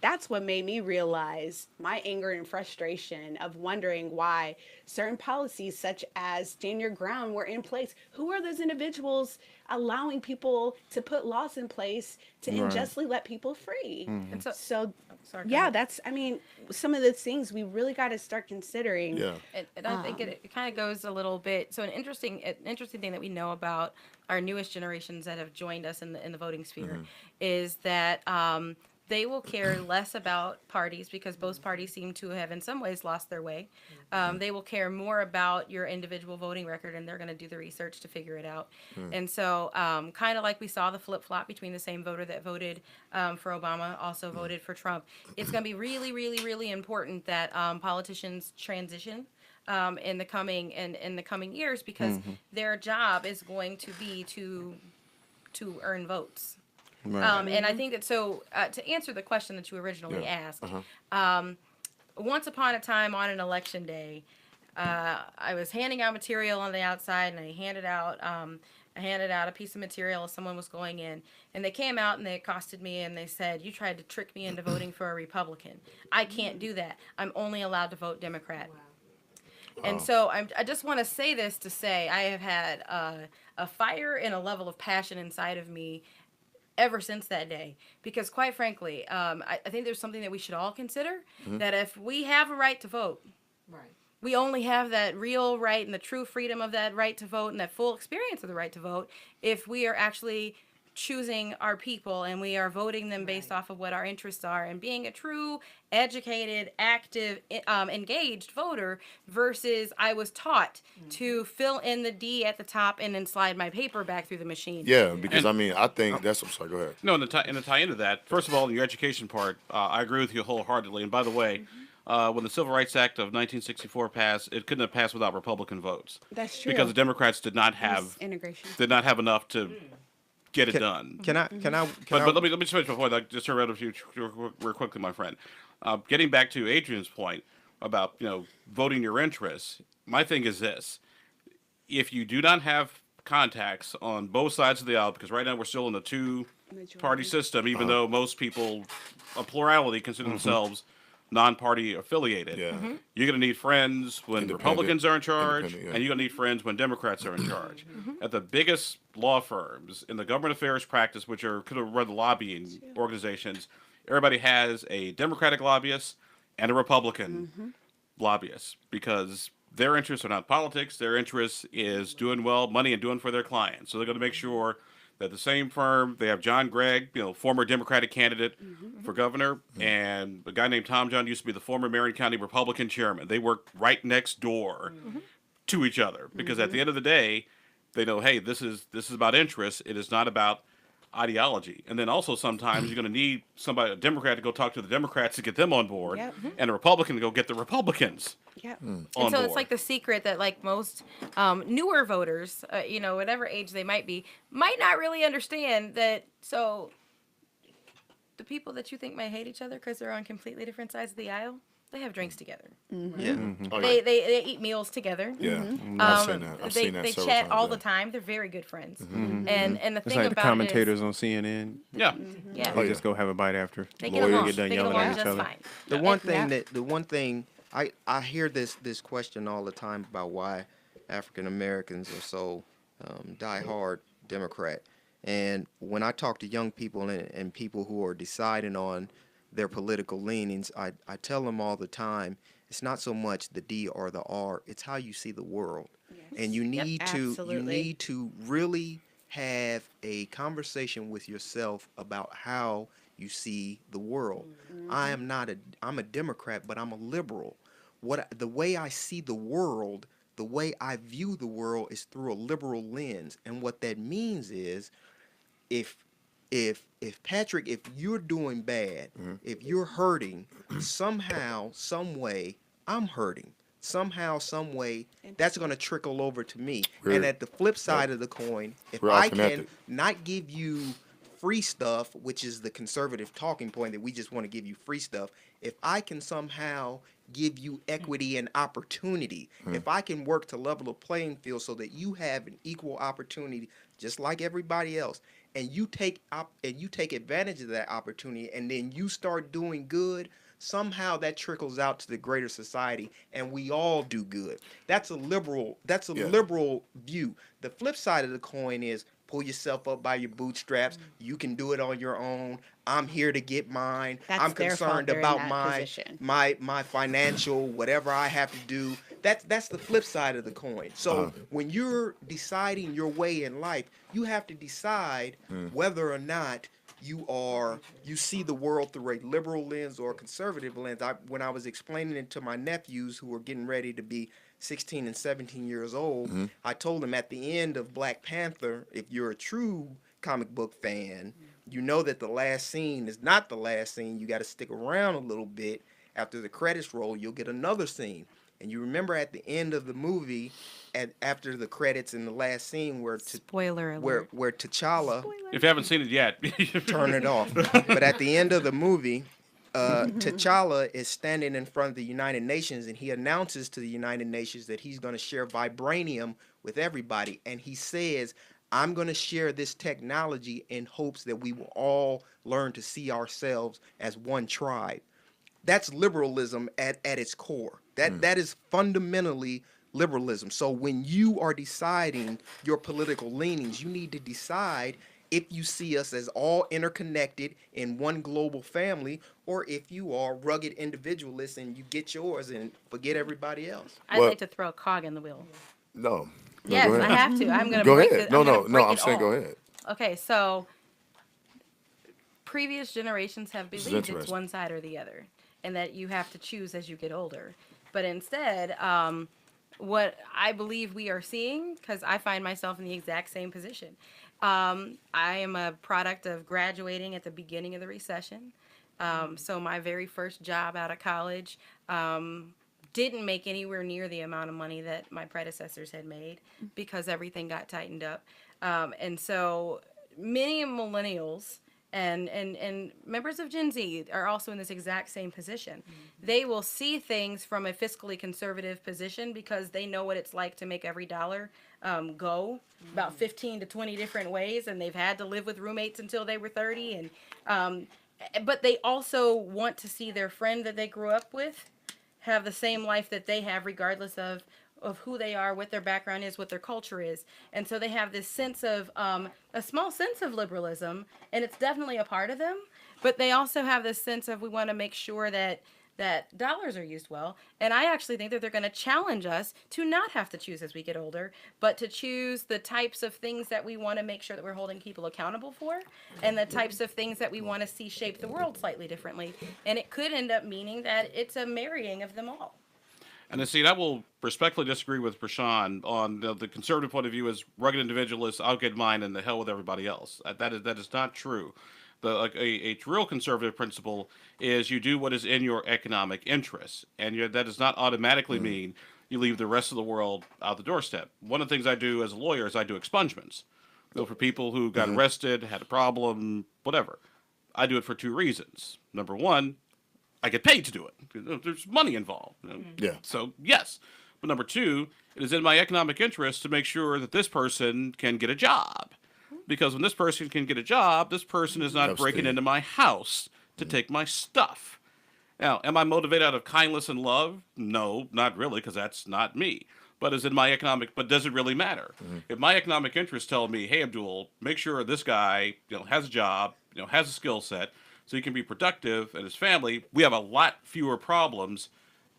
that's what made me realize my anger and frustration of wondering why certain policies such as stand your ground were in place. Who are those individuals allowing people to put laws in place to unjustly let people free? And so, So sorry, go yeah, ahead. that's, I mean, some of those things we really got to start considering. Yeah. And I think it kind of goes a little bit. So an interesting thing that we know about our newest generations that have joined us in the voting sphere is that they will care less about parties, because both parties seem to have in some ways lost their way. They will care more about your individual voting record, and they're going to do the research to figure it out. And so kind of like we saw the flip-flop between the same voter that voted for Obama also voted for Trump. It's going to be really, really, really important that politicians transition in the coming years, because their job is going to be to earn votes. And I think that to answer the question that you originally asked, once upon a time on an election day, I was handing out material on the outside, and I handed out a piece of material as someone was going in, and they came out and they accosted me and they said, "You tried to trick me into voting for a Republican. I can't do that. I'm only allowed to vote Democrat." And so I just want to say this to say I have had a fire and a level of passion inside of me ever since that day, because quite frankly, I think there's something that we should all consider, that if we have a right to vote, we only have that real right and the true freedom of that right to vote and that full experience of the right to vote if we are actually choosing our people and we are voting them based off of what our interests are, and being a true, educated, active, engaged voter, versus I was taught to fill in the D at the top and then slide my paper back through the machine. Yeah, because I mean, I think that's. I'm sorry. Go ahead. No, and to tie into that, first of all, in your education part, I agree with you wholeheartedly. And by the way, when the Civil Rights Act of 1964 passed, it couldn't have passed without Republican votes. That's true. Because the Democrats did not have Integration. enough to get it done. Can I? But let me just finish my point. I just heard of you real quickly, my friend. Getting back to Adrian's point about voting your interests, my thing is this: if you do not have contacts on both sides of the aisle, because right now we're still in a two-party system, even though most people, a plurality, consider themselves non-party affiliated. Yeah. You're going to need friends when Independent. Republicans are in charge, Independent, yeah. and you're going to need friends when Democrats are in charge. At the biggest law firms in the government affairs practice, which are kind of run the lobbying organizations, everybody has a Democratic lobbyist and a Republican lobbyist, because their interests are not politics. Their interest is doing well, money, and doing for their clients. So they're going to make sure that the same firm, they have John Gregg, former Democratic candidate for governor, and a guy named Tom John used to be the former Marion County Republican chairman. They work right next door to each other, because at the end of the day, they know, hey, this is about interest. It is not about ideology. And then also sometimes you're going to need somebody, a Democrat, to go talk to the Democrats to get them on board, and a Republican to go get the Republicans on And so board. it's like the secret that, like, most newer voters, whatever age they might be, might not really understand that. So the people that you think might hate each other because they're on completely different sides of the aisle, they have drinks together. Yeah. Oh, They eat meals together. Yeah. I've seen that. I've they seen that they several chat times, all yeah. the time. They're very good friends. And the It's thing like the about commentators on CNN. Yeah. it is, yeah, They just go have a bite after. they get Lawyers along. get done They get yelling along at each just other. fine. The one thing I hear this question all the time about why African Americans are so diehard Democrat, and when I talk to young people and people who are deciding on their political leanings, I tell them all the time, it's not so much the D or the R, it's how you see the world. And you need to really have a conversation with yourself about how you see the world. I'm a Democrat, but I'm a liberal. The way I see the world, the way I view the world is through a liberal lens. And what that means is if Patrick, if you're doing bad, if you're hurting, somehow, some way, I'm hurting. Somehow, some way, that's going to trickle over to me. And at the flip side of the coin, if We're all I can connected. not give you free stuff, which is the conservative talking point that we just want to give you free stuff, if I can somehow give you equity and opportunity, if I can work to level the playing field so that you have an equal opportunity just like everybody else, and you take advantage of that opportunity, and then you start doing good, somehow that trickles out to the greater society, and we all do good. That's a liberal view. The flip side of the coin is pull yourself up by your bootstraps. You can do it on your own. I'm here to get mine. That's I'm their fault concerned they're in about that position. my financial whatever I have to do. That's the flip side of the coin. So when you're deciding your way in life, you have to decide whether or not you see the world through a liberal lens or a conservative lens. When I was explaining it to my nephews who were getting ready to be 16 and 17 years old, I told them at the end of Black Panther, if you're a true comic book fan, you know that the last scene is not the last scene. You got to stick around a little bit. After the credits roll, you'll get another scene. And you remember at the end of the movie, after the credits in the last scene Spoiler alert. where T'Challa, If you haven't seen it yet, turn it off. But at the end of the movie, T'Challa is standing in front of the United Nations, and he announces to the United Nations that he's going to share vibranium with everybody. And he says, I'm going to share this technology in hopes that we will all learn to see ourselves as one tribe. That's liberalism at its core. That is fundamentally liberalism. So when you are deciding your political leanings, you need to decide if you see us as all interconnected in one global family, or if you are rugged individualists and you get yours and forget everybody else. I'd like to throw a cog in the wheel. No. Yes, go I ahead. have to. I'm going to Go break ahead. it. No, gonna no, break I'm it saying all. go ahead. Okay, so previous generations have is believed it's interesting. one side or the other, and that you have to choose as you get older. But instead, what I believe we are seeing, because I find myself in the exact same position. I am a product of graduating at the beginning of the recession. So my very first job out of college didn't make anywhere near the amount of money that my predecessors had made because everything got tightened up. And so many millennials and members of Gen Z are also in this exact same position. They will see things from a fiscally conservative position because they know what it's like to make every dollar go about 15 to 20 different ways, and they've had to live with roommates until they were 30. And but they also want to see their friend that they grew up with have the same life that they have, regardless of who they are, what their background is, what their culture is. And so they have this sense of, a small sense of liberalism, and it's definitely a part of them. But they also have this sense of, we want to make sure that dollars are used well. And I actually think that they're going to challenge us to not have to choose as we get older, but to choose the types of things that we want to make sure that we're holding people accountable for, and the types of things that we want to see shape the world slightly differently. And it could end up meaning that it's a marrying of them all. And see, I will respectfully disagree with Brishon on the conservative point of view as rugged individualists. I'll get mine and the hell with everybody else. That is not true. A real conservative principle is you do what is in your economic interests, and that does not automatically mean you leave the rest of the world out the doorstep. One of the things I do as a lawyer is I do expungements. For people who got arrested, had a problem, whatever. I do it for two reasons. Number one, I get paid to do it. There's money involved. Yeah. So, yes. But number two, it is in my economic interest to make sure that this person can get a job. Because when this person can get a job, this person is not breaking into my house to take my stuff. Now, am I motivated out of kindness and love? No, not really, because that's not me. But does it really matter? If my economic interests tell me, hey, Abdul, make sure this guy has a job, has a skill set, so he can be productive and his family, we have a lot fewer problems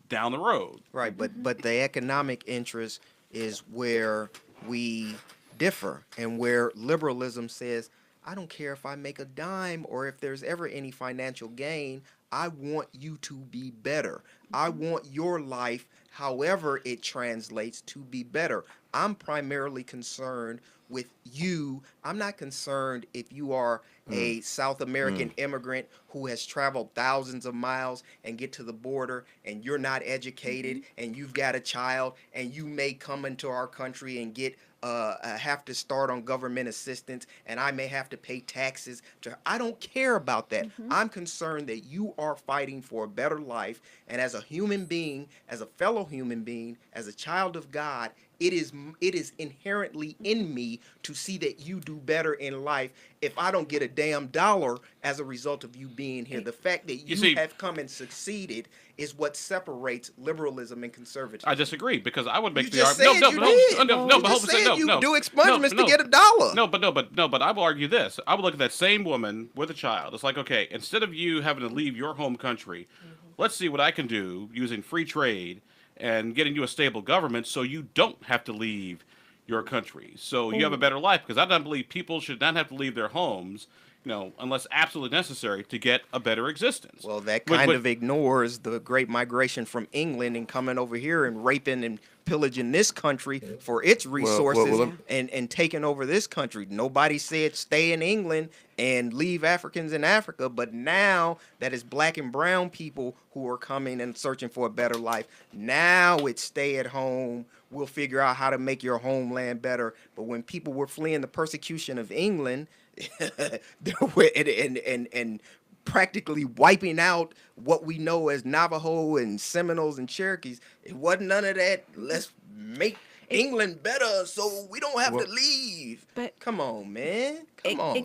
down the road. Right, but the economic interest is where we differ, and where liberalism says, I don't care if I make a dime or if there's ever any financial gain. I want you to be better. I want your life, however it translates, to be better. I'm primarily concerned with you. I'm not concerned if you are a South American immigrant who has traveled thousands of miles and get to the border and you're not educated and you've got a child and you may come into our country and get have to start on government assistance and I may have to pay taxes. I don't care about that. I'm concerned that you are fighting for a better life, and as a human being, as a fellow human being, as a child of God, it is inherently in me to see that you do better in life if I don't get a damn dollar as a result of you being here. The fact that you see- have come and succeeded is what separates liberalism and conservatism. I disagree because I would make You the just argument. said you did. No, You but just hold on a second. said you No, do expungements to get a dollar. But I will argue this. I would look at that same woman with a child. It's like, okay, instead of you having to leave your home country, let's see what I can do using free trade and getting you a stable government so you don't have to leave your country. So you have a better life, because I don't believe people should not have to leave their homes, unless absolutely necessary to get a better existence. Well, that But- kind but- of ignores the great migration from England and coming over here and raping and pillaging this country for its resources and taking over this country. Nobody said stay in England and leave Africans in Africa, but now that it's black and brown people who are coming and searching for a better life, now it's stay at home. We'll figure out how to make your homeland better. But when people were fleeing the persecution of England, and practically wiping out what we know as Navajo and Seminoles and Cherokees, it wasn't none of that. Let's make England better so we don't have to leave. But come on, man. Come on,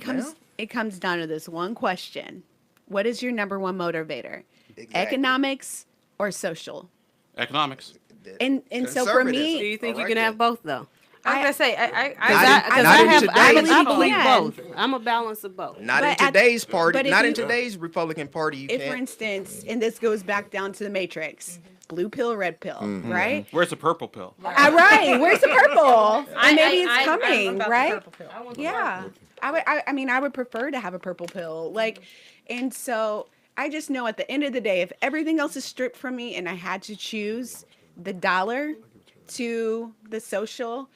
it comes down to this one question. What is your number one motivator? Exactly. Economics or social? Economics. And so for Do me, you think All you right can then. have both though? I was gonna say, I believe both. I'm a balance of both. Not But in at- today's party, but if not in you- today's Republican Party, you if for can't. instance, and this goes back down to the Matrix, blue pill, red pill, right? Where's the purple pill? Right. Where's the purple? And maybe it's I'm coming, about the right? purple pill. Yeah. I would prefer to have a purple pill. And so I just know at the end of the day, if everything else is stripped from me and I had to choose the dollar to the social,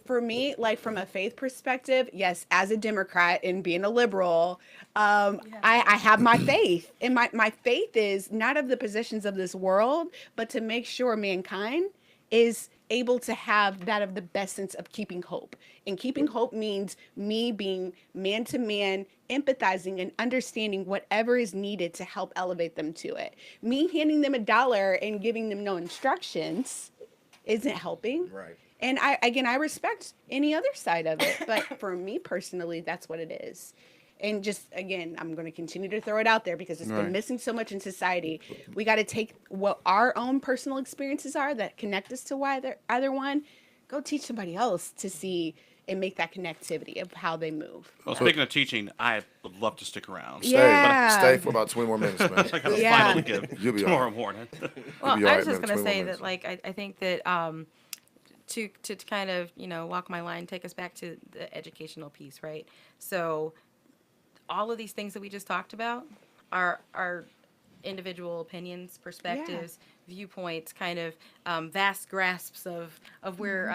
for me, like from a faith perspective, yes, as a Democrat and being a liberal, I have my faith. And my faith is not of the possessions of this world, but to make sure mankind is able to have that of the best sense of keeping hope. And keeping hope means me being man to man, empathizing and understanding whatever is needed to help elevate them to it. Me handing them a dollar and giving them no instructions isn't helping. Right. And I respect any other side of it, but for me personally, that's what it is. And just again, I'm going to continue to throw it out there because it's been missing so much in society. We got to take what our own personal experiences are that connect us to either one, go teach somebody else to see and make that connectivity of how they move. Well, speaking of teaching, I would love to stick around. Stay for about 20 more minutes, man. I got a Yeah. final to give You'll be tomorrow all right. morning. Well, be I all was right, just man. gonna 21 say minutes. that, I think that to kind of walk my line, take us back to the educational piece, right? So all of these things that we just talked about are individual opinions, perspectives, viewpoints, kind of vast grasps of where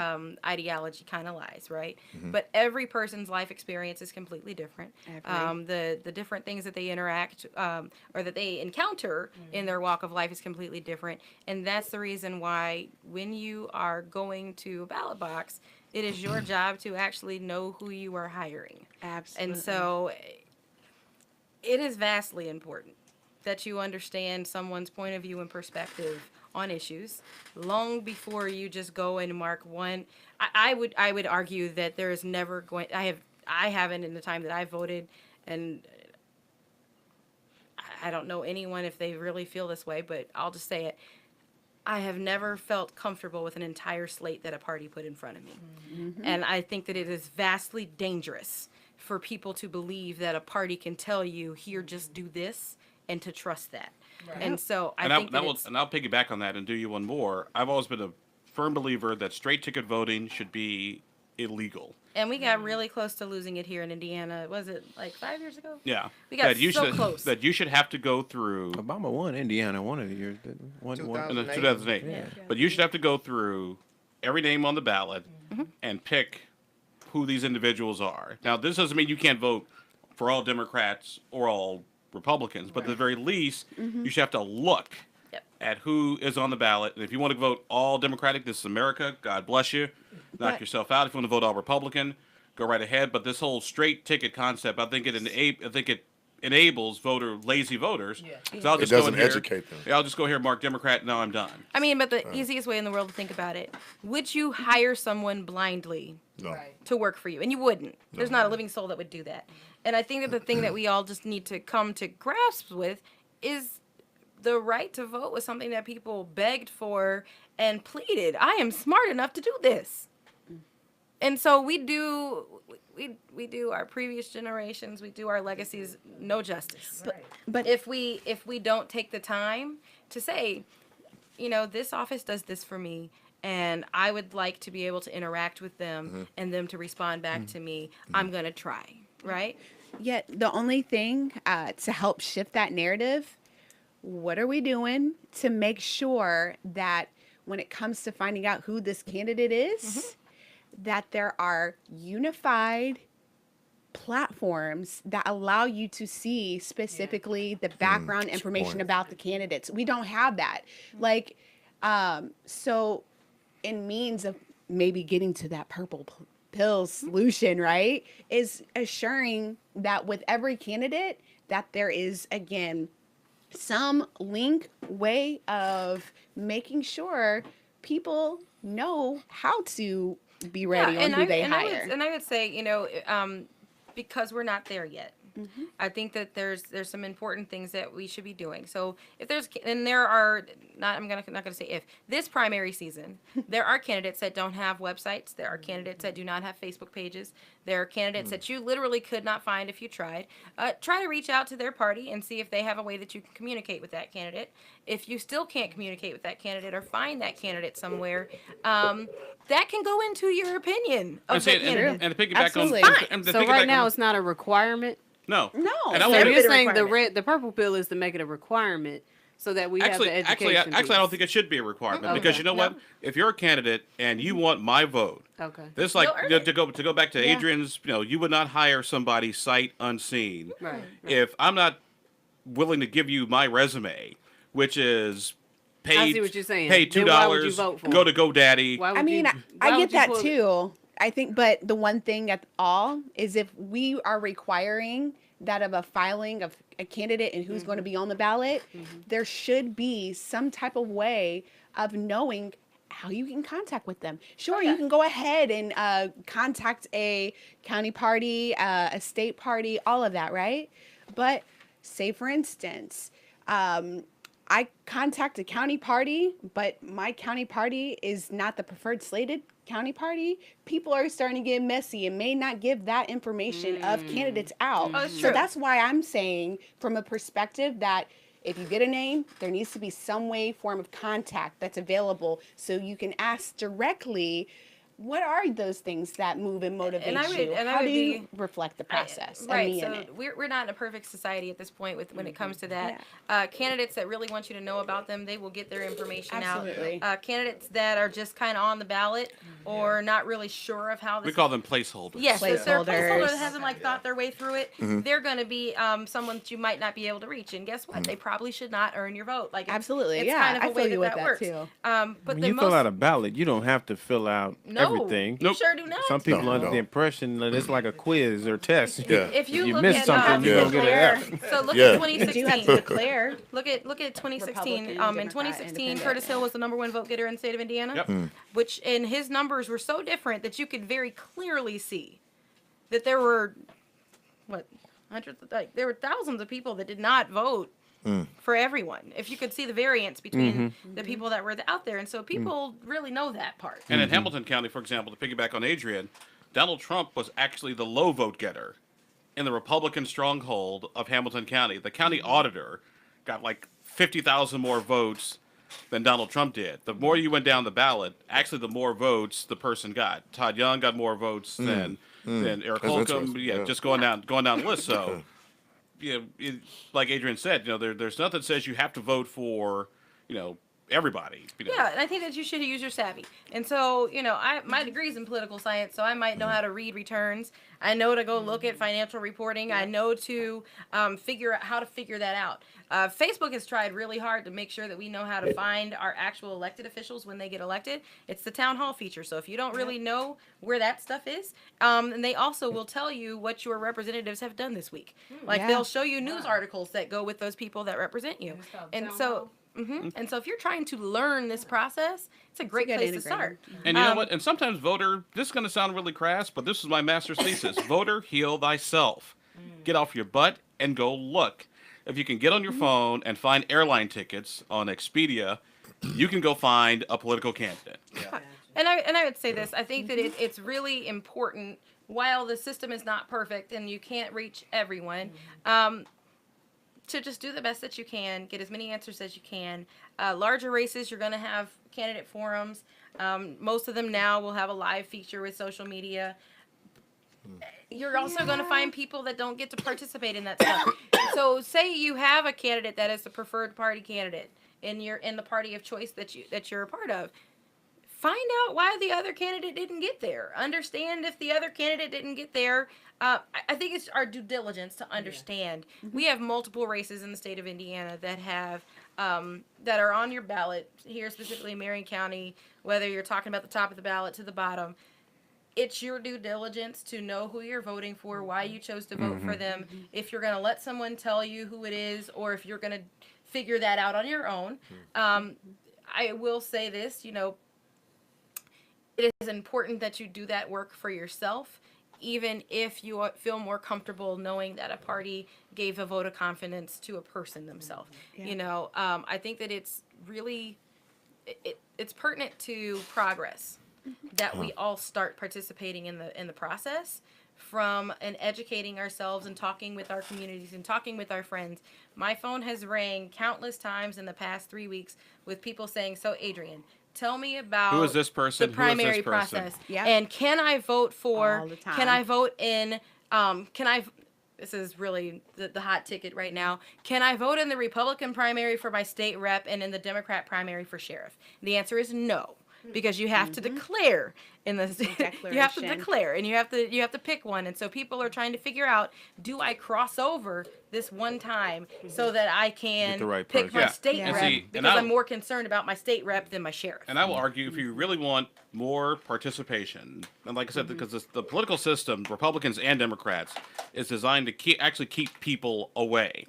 ideology kind of lies, right? But every person's life experience is completely different. The different things that they interact or that they encounter in their walk of life is completely different, and that's the reason why when you are going to a ballot box, it is your job to actually know who you are hiring. Absolutely. And so it is vastly important that you understand someone's point of view and perspective on issues long before you just go and mark one. I would argue that there is never going. I haven't in the time that I voted, and I don't know anyone if they really feel this way, but I'll just say it. I have never felt comfortable with an entire slate that a party put in front of me. And I think that it is vastly dangerous for people to believe that a party can tell you, here, just do this, and to trust that. And so I think that it's... And I'll piggyback on that and do you one more. I've always been a firm believer that straight ticket voting should be illegal. And we got really close to losing it here in Indiana. Was it like 5 years ago? Yeah. We got that you so should, close. That you should have to go through... Obama won Indiana one of the years. One, 2008. 2008. Yeah. But you should have to go through every name on the ballot and pick who these individuals are. Now, this doesn't mean you can't vote for all Democrats or all Republicans, but at the very least, you should have to look at who is on the ballot. And if you want to vote all Democratic, this is America. God bless you. Knock But- yourself out. If you want to vote all Republican, go right ahead. But this whole straight ticket concept, I think it enables lazy voters. So I'll It just go in doesn't here. educate them. Yeah, I'll just go here, mark Democrat. Now I'm done. I mean, but the easiest way in the world to think about it, would you hire someone blindly No. to work for you? And you wouldn't. There's not a living soul that would do that. And I think that the thing that we all just need to come to grasp with is the right to vote was something that people begged for and pleaded. I am smart enough to do this. And so we do our previous generations, we do our legacies no justice. But If we don't take the time to say, this office does this for me, and I would like to be able to interact with them and them to respond back to me, I'm gonna try, right? yet the only thing to help shift that narrative, what are we doing to make sure that when it comes to finding out who this candidate is, that there are unified platforms that allow you to see specifically the background information point. about the candidates. We don't have that. Like, so in means of maybe getting to that purple pill solution, right, is assuring that with every candidate that there is, again, some link way of making sure people know how to be ready on who they hire. I would say, because we're not there yet. I think that there's some important things that we should be doing. So if there are not gonna say if this primary season, there are candidates that don't have websites. There are candidates that do not have Facebook pages. There are candidates that you literally could not find if you tried. Try to reach out to their party and see if they have a way that you can communicate with that candidate. If you still can't communicate with that candidate or find that candidate somewhere, that can go into your opinion of the candidate. And to piggyback Absolutely. on, and to So piggyback right on- now it's not a requirement. no, No. And I So would- So you're Limited saying requirement. the purple pill is to make it a requirement so that we have the education. Actually, I don't think it should be a requirement because Okay. you know what? If you're a candidate and you want my vote, Okay. this like You'll earn to go back to Yeah. Adrian's. You would not hire somebody sight unseen. Right. If I'm not willing to give you my resume, which is paid, I see what you're saying. pay Then why would you $2, vote for go it? to GoDaddy. Why would I mean, you, I why get would you that pull- too. I think, but the one thing at all is if we are requiring that of a filing of a candidate and who's going to be on the ballot, there should be some type of way of knowing how you can contact with them. Sure, you can go ahead and contact a county party, a state party, all of that, right? But say, for instance, I contact a county party, but my county party is not the preferred slated county party. People are starting to get messy and may not give that information of candidates out. Oh, that's So true. that's why I'm saying from a perspective that if you get a name, there needs to be some way, form of contact that's available so you can ask directly, what are those things that move and motivate you? How do you reflect the process? and Right. me in So it? we're not in a perfect society at this point when it comes to that. Yeah. Candidates that really want you to know about them, they will get their information Absolutely. out. Candidates that are just kind of on the ballot or not really sure of how this We call them placeholders. Yes, if they're a placeholder Placeholders. that hasn't thought their way through it, they're going to be someone that you might not be able to reach. And guess what? They probably should not earn your vote. Like Absolutely. it's Yeah, kind of I a feel way you with that that works. too. But When the you most fill out a ballot, you don't have to fill out everything. You sure do not. Some people No, under no. the impression that it's like a quiz or test. Yeah. If you You look miss at something, you're gonna get an F. So look Yeah. at You do have 2016. to declare. Look at 2016. Republican, In Democrat, 2016, Independent. Curtis Hill was the number one vote getter in the state of Indiana. Yep. Which and his numbers were so different that you could very clearly see that there were there were thousands of people that did not vote for everyone. If you could see the variance between the people that were out there, and so people really know that part. And in Hamilton County, for example, to piggyback on Adrianne, Donald Trump was actually the low vote getter in the Republican stronghold of Hamilton County. The county auditor got like 50,000 more votes than Donald Trump did. The more you went down the ballot, actually the more votes the person got. Todd Young got more votes than Eric That's Holcomb. interesting, Yeah, yeah. just going down the list. So, like Adrianne said, there's nothing that says you have to vote for, everybody. You know. Yeah, and I think that you should use your savvy. And so, my degree is in political science, so I might know how to read returns. I know to go look at financial reporting. I know to figure out how to figure that out. Facebook has tried really hard to make sure that we know how to find our actual elected officials when they get elected. It's the town hall feature. So if you don't really know where that stuff is, and they also will tell you what your representatives have done this week. Like they'll show you news articles that go with those people that represent you. And so. And so if you're trying to learn this process, it's a great place to start. And you know what? And sometimes voter, this is going to sound really crass, but this is my master's thesis. Voter, heal thyself. Get off your butt and go look. If you can get on your phone and find airline tickets on Expedia, you can go find a political candidate. Yeah. And I would say this. I think that it's really important, while the system is not perfect and you can't reach everyone, to just do the best that you can, get as many answers as you can. Larger races, you're going to have candidate forums. Most of them now will have a live feature with social media. You're also going to find people that don't get to participate in that stuff. So say you have a candidate that is the preferred party candidate in the party of choice that you're a part of. Find out why the other candidate didn't get there. Understand if the other candidate didn't get there. I think it's our due diligence to understand. Yeah. We have multiple races in the state of Indiana that have that are on your ballot here, specifically in Marion County. Whether you're talking about the top of the ballot to the bottom, it's your due diligence to know who you're voting for, why you chose to vote for them. If you're going to let someone tell you who it is, or if you're going to figure that out on your own. I will say this, it is important that you do that work for yourself, even if you feel more comfortable knowing that a party gave a vote of confidence to a person themselves. Yeah. I think that it's really, it's pertinent to progress that we all start participating in the process, and educating ourselves and talking with our communities and talking with our friends. My phone has rang countless times in the past 3 weeks with people saying, "So Adrianne, tell me about who is this person? The primary process. Yep. And can I vote for? All the time. Can I vote in? This is really the hot ticket right now. Can I vote in the Republican primary for my state rep and in the Democrat primary for sheriff? The answer is no, because you have to declare in the you have to declare, and you have to pick one. And so people are trying to figure out, do I cross over this one time so that I can pick my state rep, because I'm more concerned about my state rep than my sheriff. And I will argue, if you really want more participation, and like I said, because the political system, Republicans and Democrats, is designed to keep people away.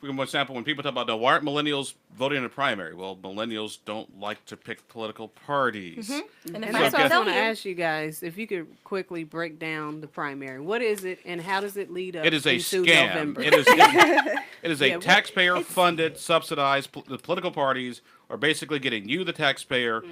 For example, when people talk about, why aren't millennials voting in a primary? Well, millennials don't like to pick political parties. And that's what I was going to ask you guys, if you could quickly break down the primary. What is it, and how does it lead up to November? It is a scam. It is a taxpayer-funded, subsidized. The political parties are basically getting you, the taxpayer,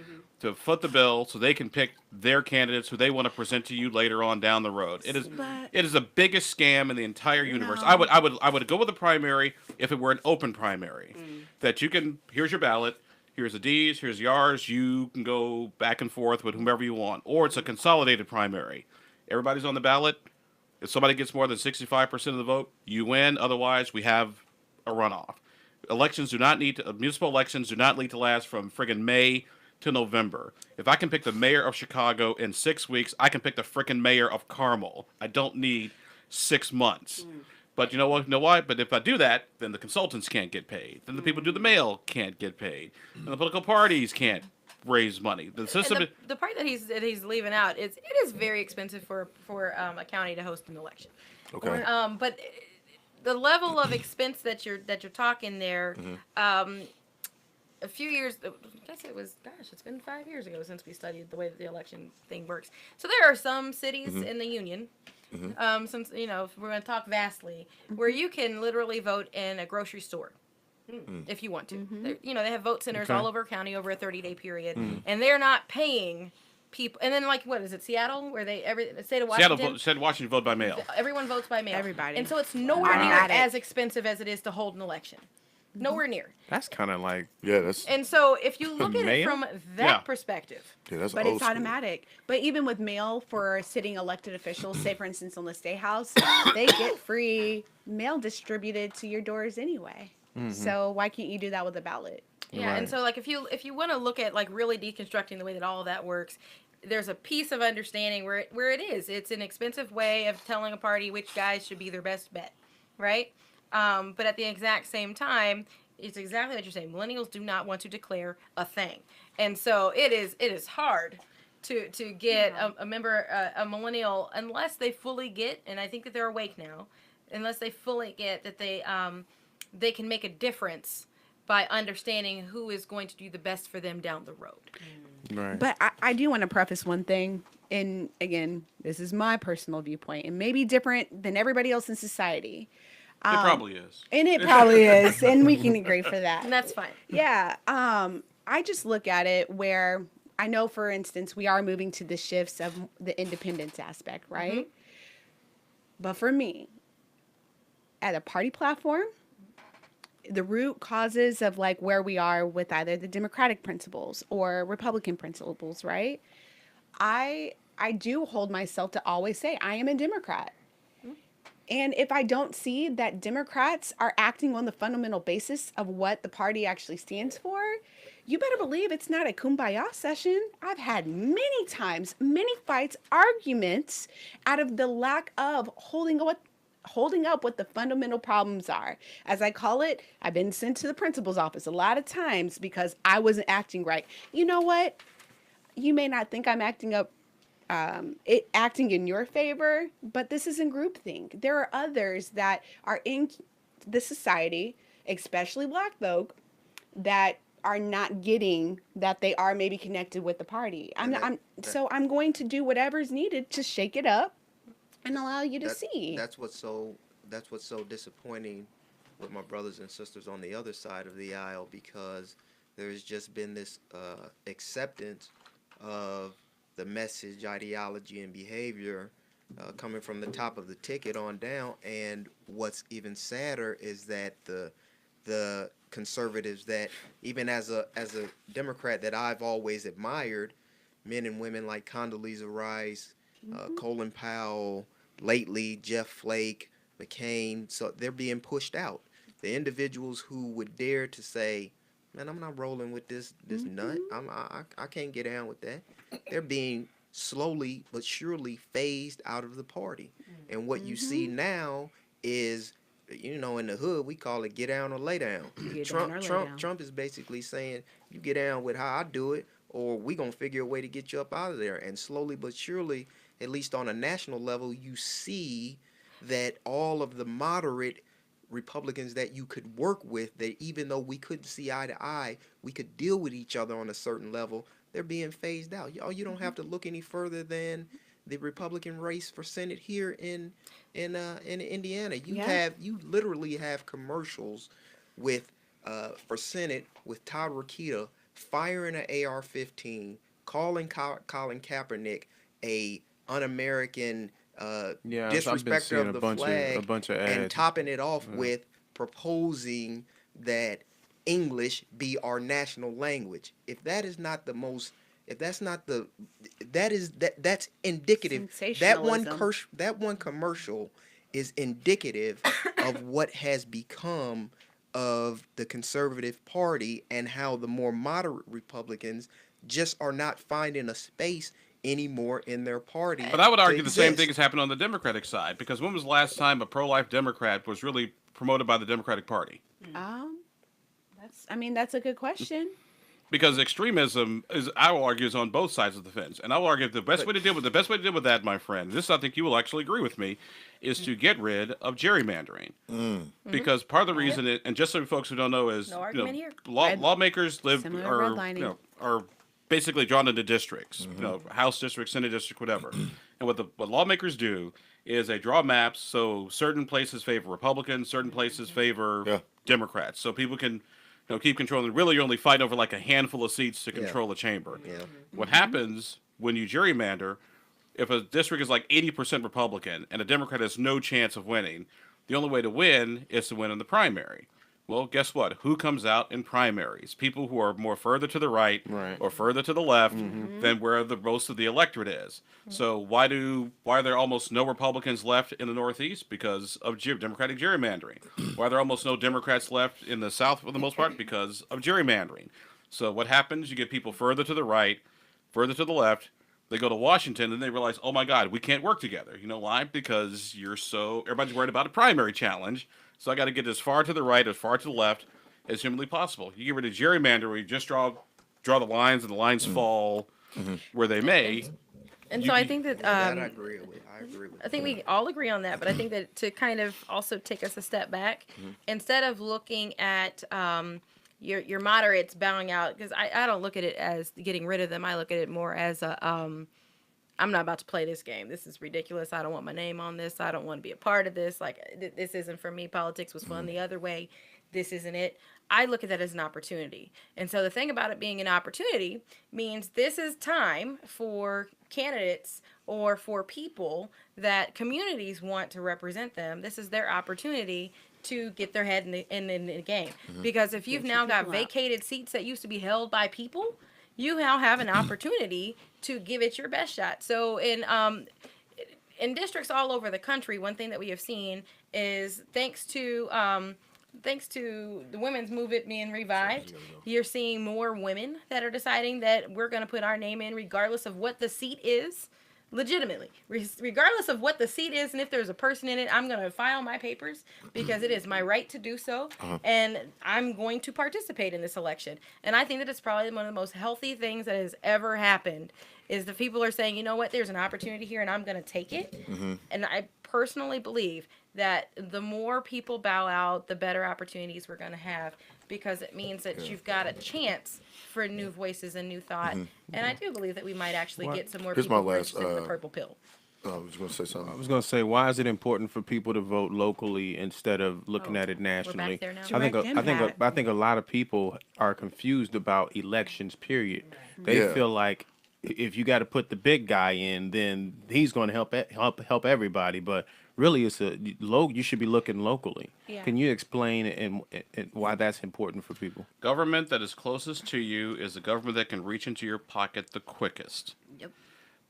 to foot the bill so they can pick their candidates who they want to present to you later on down the road. It is the biggest scam in the entire universe. I would go with the primary if it were an open primary, that you can. Here's your ballot. Here's the D's. Here's the R's. You can go back and forth with whomever you want. Or it's a consolidated primary. Everybody's on the ballot. If somebody gets more than 65% of the vote, you win. Otherwise, we have a runoff. Municipal elections do not need to last from friggin' May to November. If I can pick the mayor of Chicago in 6 weeks, I can pick the frickin' mayor of Carmel. I don't need 6 months. But you know what? But if I do that, then the consultants can't get paid. Then the people who do the mail can't get paid. And the political parties can't raise money. The system. The part that he's leaving out is it is very expensive for a county to host an election. Okay. But the level of expense that you're talking there, a few years, I guess it's been 5 years ago since we studied the way that the election thing works. So there are some cities in the union, since if we're going to talk vastly, where you can literally vote in a grocery store. If you want to. They have vote centers all over county over a 30-day period, and they're not paying people. And then, what is it, Seattle, where the state of Washington? Seattle, Washington vote by mail. Everyone votes by mail. Everybody. And so it's nowhere near as expensive as it is to hold an election. Nowhere near. That's kind of like... Yeah, that's... And so if you look at it from that perspective... Yeah, that's but old it's school. Automatic. But even with mail for sitting elected officials, say, for instance, on the State House, they get free mail distributed to your doors anyway. So why can't you do that with a ballot? Yeah, and Right. so like if you want to look at like really deconstructing the way that all of that works, there's a piece of understanding where it is. It's an expensive way of telling a party which guys should be their best bet, right? But at the exact same time, it's exactly what you're saying. Millennials do not want to declare a thing, and so it is hard to get a member a millennial unless they fully get, and I think that they're awake now, unless they fully get that they can make a difference by understanding who is going to do the best for them down the road. Right. But I do want to preface one thing. And again, this is my personal viewpoint and maybe different than everybody else in society. It probably is. And it probably is. And we can agree for that. And that's fine. Yeah. I just look at it where I know, for instance, we are moving to the shifts of the independence aspect, right? But for me, at a party platform, the root causes of like where we are with either the Democratic principles or Republican principles, right? I do hold myself to always say I am a Democrat. And if I don't see that Democrats are acting on the fundamental basis of what the party actually stands for, you better believe it's not a kumbaya session. I've had many times, many fights, arguments out of the lack of holding up what the fundamental problems are. As I call it, I've been sent to the principal's office a lot of times because I wasn't acting right. You know what? You may not think I'm acting in your favor, but this isn't groupthink. There are others that are in the society, especially Black folk, that are not getting that they are maybe connected with the party. So I'm going to do whatever's needed to shake it up and allow you to see. That's what's so disappointing with my brothers and sisters on the other side of the aisle, because there's just been this acceptance of the message, ideology, and behavior coming from the top of the ticket on down. And what's even sadder is that the conservatives that, even as a Democrat that I've always admired, men and women like Condoleezza Rice, Colin Powell, lately Jeff Flake, McCain, so they're being pushed out. The individuals who would dare to say, man, I'm not rolling with this nut. I can't get down with that. They're being slowly but surely phased out of the party. And what you see now is, in the hood, we call it get down or lay down. Trump is basically saying, you get down with how I do it, or we gonna figure a way to get you up out of there. And slowly but surely, at least on a national level, you see that all of the moderate Republicans that you could work with, that even though we couldn't see eye to eye, we could deal with each other on a certain level, they're being phased out. You don't have to look any further than the Republican race for Senate here in Indiana. You literally have commercials with for Senate with Todd Rokita firing an AR-15, calling Colin Kaepernick a un-American disrespecter of the flag, a bunch of ads. and topping it off with proposing that English be our national language. If that is not the most, if that's not the, that's indicative. That one commercial is indicative of what has become of the conservative party, and how the more moderate Republicans just are not finding a space anymore in their party. But I would argue the same thing has happened on the Democratic side, because when was the last time a pro-life Democrat was really promoted by the Democratic Party? That's a good question. Because extremism is, I will argue, is on both sides of the fence, and I will argue the best way to deal with that, my friend, this I think you will actually agree with me, is to get rid of gerrymandering. Because part of the reason, and just so folks who don't know, is lawmakers are basically drawn into districts, House district, Senate district, whatever. And what lawmakers do is they draw maps, so certain places favor Republicans, certain places favor Democrats, so people can keep controlling. Really, you're only fighting over like a handful of seats to control a chamber. What happens when you gerrymander, if a district is like 80% Republican and a Democrat has no chance of winning, the only way to win is to win in the primary. Well, guess what? Who comes out in primaries? People who are more further to the right, Right. or further to the left than where the most of the electorate is. So why are there almost no Republicans left in the Northeast? Because of Democratic gerrymandering. Why are there almost no Democrats left in the South for the most part? Because of gerrymandering. So what happens? You get people further to the right, further to the left. They go to Washington and they realize, oh my God, we can't work together. You know why? Because everybody's worried about a primary challenge. So I got to get as far to the right, as far to the left as humanly possible. You get rid of gerrymandering, where you just draw the lines and the lines fall where they may. And so I think that That I agree with. I agree with. I think we all agree on that, but I think that to kind of also take us a step back, instead of looking at your moderates bowing out, because I don't look at it as getting rid of them. I look at it more as a I'm not about to play this game. This is ridiculous. I don't want my name on this. I don't want to be a part of this. Like, this isn't for me. Politics was fun the other way. This isn't it. I look at that as an opportunity. And so the thing about it being an opportunity means this is time for candidates or for people that communities want to represent them. This is their opportunity to get their head in the game. Because if you've now got vacated seats that used to be held by people, you now have an opportunity to give it your best shot. So in districts all over the country, one thing that we have seen is thanks to the women's movement being revived, you're seeing more women that are deciding that we're going to put our name in regardless of what the seat is. Legitimately, regardless of what the seat is, and if there's a person in it, I'm going to file my papers because it is my right to do so, and I'm going to participate in this election. And I think that it's probably one of the most healthy things that has ever happened is the people are saying, you know what, there's an opportunity here, and I'm going to take it. And I personally believe that the more people bow out, the better opportunities we're going to have, because it means that you've got a chance for new voices and new thought. And I do believe that we might actually get some more Here's people my last, interested in the purple pill. I was going to say something. I was going to say, why is it important for people to vote locally instead of looking at it nationally? there now. I think a lot of people are confused about elections. Period. They Yeah. feel like if you got to put the big guy in, then he's going to help everybody. But really, you should be looking locally. Yeah. Can you explain and why that's important for people? Government that is closest to you is the government that can reach into your pocket the quickest. Yep.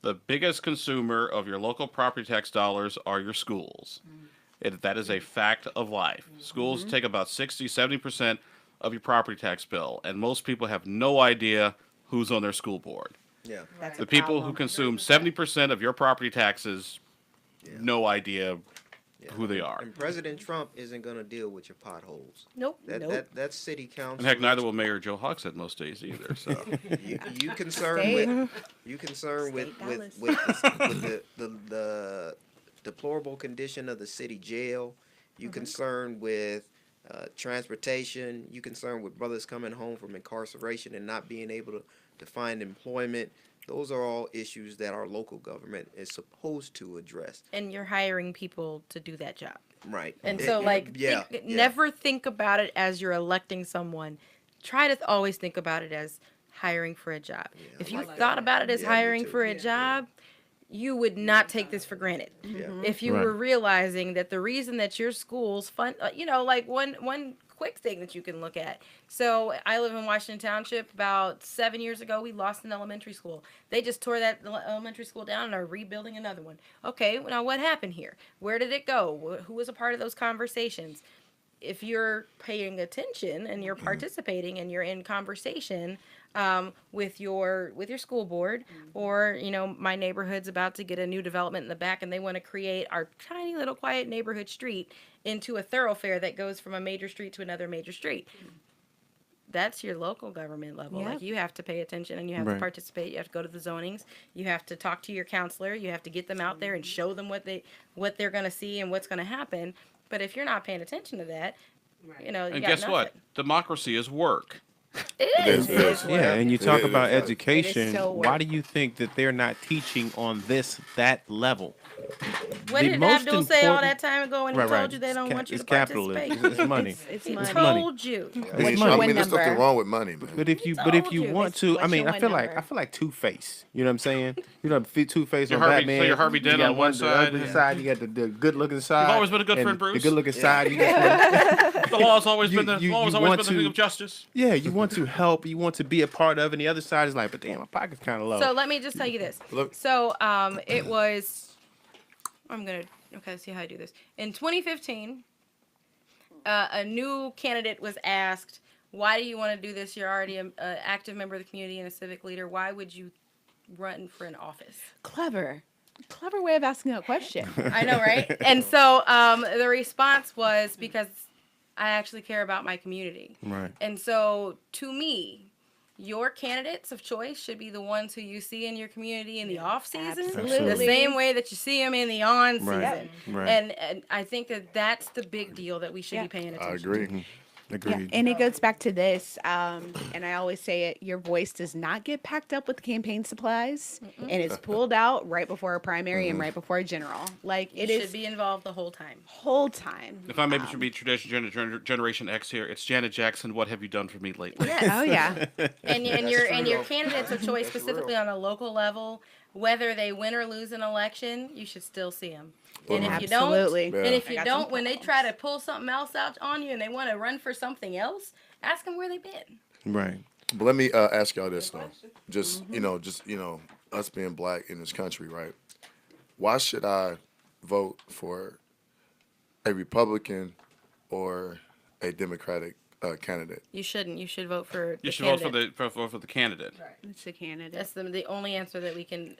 The biggest consumer of your local property tax dollars are your schools. That is a fact of life. Schools take about 60-70% of your property tax bill, and most people have no idea who's on their school board. Yeah. That's The a people who problem. consume 70% of your property taxes, no idea Yeah. who they are. And President Trump isn't going to deal with your potholes. Nope. That's city council. And heck, neither will Mayor Joe Hogsett most days either. So You concerned with the deplorable condition of the city jail. You concerned with transportation. You concerned with brothers coming home from incarceration and not being able to find employment. Those are all issues that our local government is supposed to address. And you're hiring people to do that job. Right. And so, never think about it as you're electing someone. Try to always think about it as hiring for a job. If you thought about it as Yeah, me hiring too. for a job, you would not take this for granted. Yeah. If you Right. were realizing that the reason that your school's fun, like one quick thing that you can look at. So I live in Washington Township. About 7 years ago, we lost an elementary school. They just tore that elementary school down and are rebuilding another one. Okay, now what happened here? Where did it go? Who was a part of those conversations? If you're paying attention and you're participating and you're in conversation with your school board, or my neighborhood's about to get a new development in the back and they want to create our tiny little quiet neighborhood street into a thoroughfare that goes from a major street to another major street. That's your local government level. Yep. Like, you have to pay attention and you have Right. to participate. You have to go to the zonings. You have to talk to your counselor. You have to get them out there and show them what they're going to see and what's going to happen. But if you're not paying attention to that, you and got guess nothing. what? Democracy is work. It It is. is. Yeah, and you talk It about is. education. so Why do you think that they're not teaching on that level? What the did most Abdul say all important- that time ago when he Right, told right. you they don't want you It's to capitalism. participate? It's money. It's He money. told you. I What's mean, your I win mean, there's nothing number? wrong with money, man. But if you told you. want to, What's I mean, your I feel win like number? Two Face. You know what I'm saying? You know, Two Face Your on Harvey- Batman. so your Harvey You Dent got on one the side, ugly yeah. side. You got the good looking side. always been a good and friend, Bruce. The good looking side. You just The law's always You- been the you- law's you always want been the thing to- of justice. yeah, you want to help. You want to be a part of, and the other side is like, but damn, my pocket's kind of low. So let me just tell you this. Look- So it was. Okay, see how I do this. In 2015, a new candidate was asked, "Why do you want to do this? You're already an active member of the community and a civic leader. Why would you run for an office?" Clever way of asking a question. I know, right? And so the response was, because I actually care about my community. Right. And so to me, your candidates of choice should be the ones who you see in your community in the off season, Absolutely. the same way that you see them in the on season. Right. Right. And I think that that's the big deal that we should be paying attention I to. agree. Yeah, Agreed. and it goes back to this, and I always say it: your voice does not get packed up with campaign supplies, and it's pulled out right before a primary and right before a general. Like it You is should be involved the whole time. whole time. If I maybe should be Generation X here, it's Janet Jackson. What have you done for me lately? Oh yeah, And your candidates of choice, specifically on a local level, whether they win or lose an election, you should still see them. And if you don't, absolutely. Yeah. and if I you got don't, some when they problems. try to pull something else out on you and they want to run for something else, ask them where they've been. Right. But let me ask y'all this though. Just us being black in this country, right? Why should I vote for a Republican or a Democratic candidate? You shouldn't. You should vote for. You the should vote candidate. for the candidate. it's the candidate. That's the only answer that we can.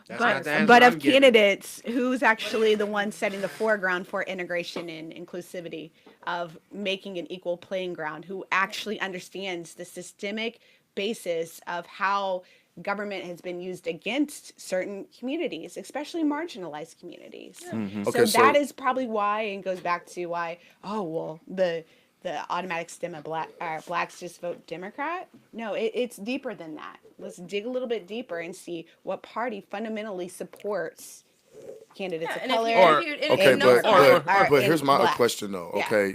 That's not the answer But I'm of getting. candidates, who's actually the one setting the foreground for integration and inclusivity of making an equal playing ground, who actually understands the systemic basis of how government has been used against certain communities, especially marginalized communities. Okay, So that so- is probably why, and goes back to why, oh, well, the automatic stem of blacks just vote Democrat. No, it's deeper than that. Let's dig a little bit deeper and see what party fundamentally supports candidates Yeah, of and if color. you- Or- if you- and if Okay, you know someone- but here's my black. question though. Yeah. Okay,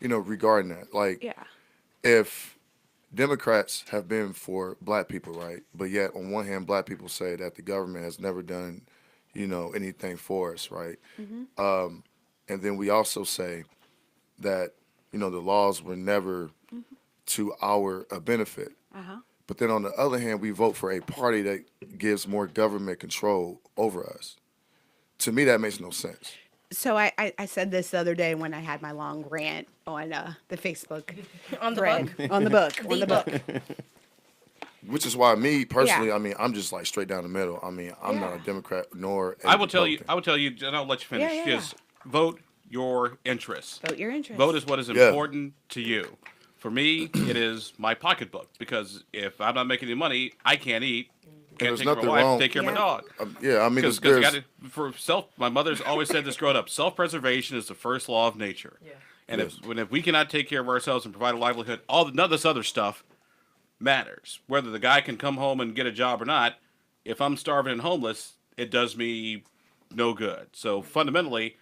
regarding that, like, Yeah. if Democrats have been for black people, right? But yet, on one hand, black people say that the government has never done, anything for us, right? And then we also say that, the laws were never to our benefit. But then on the other hand, we vote for a party that gives more government control over us. To me, that makes no sense. So I said this the other day when I had my long rant on the Facebook On the thread. book. On the book. The book. Which is why me personally, Yeah. I mean, I'm just like straight down the middle. I mean, I'm not a Democrat nor a I will tell you, Republican. and I'll let you finish. Yeah, yeah, Just vote your interests. Vote your interest. Vote is what is Yeah. important to you. For me, it is my pocketbook, because if I'm not making any money, I can't eat, can't there's take care of nothing my wife, wrong- take care of my Yeah. dog. Yeah, I mean, Because there's my mother's always said this growing up. Self-preservation is the first law of nature. Yeah. And Yes. if we cannot take care of ourselves and provide a livelihood, none of this other stuff matters. Whether the guy can come home and get a job or not, if I'm starving and homeless, it does me no good. So fundamentally,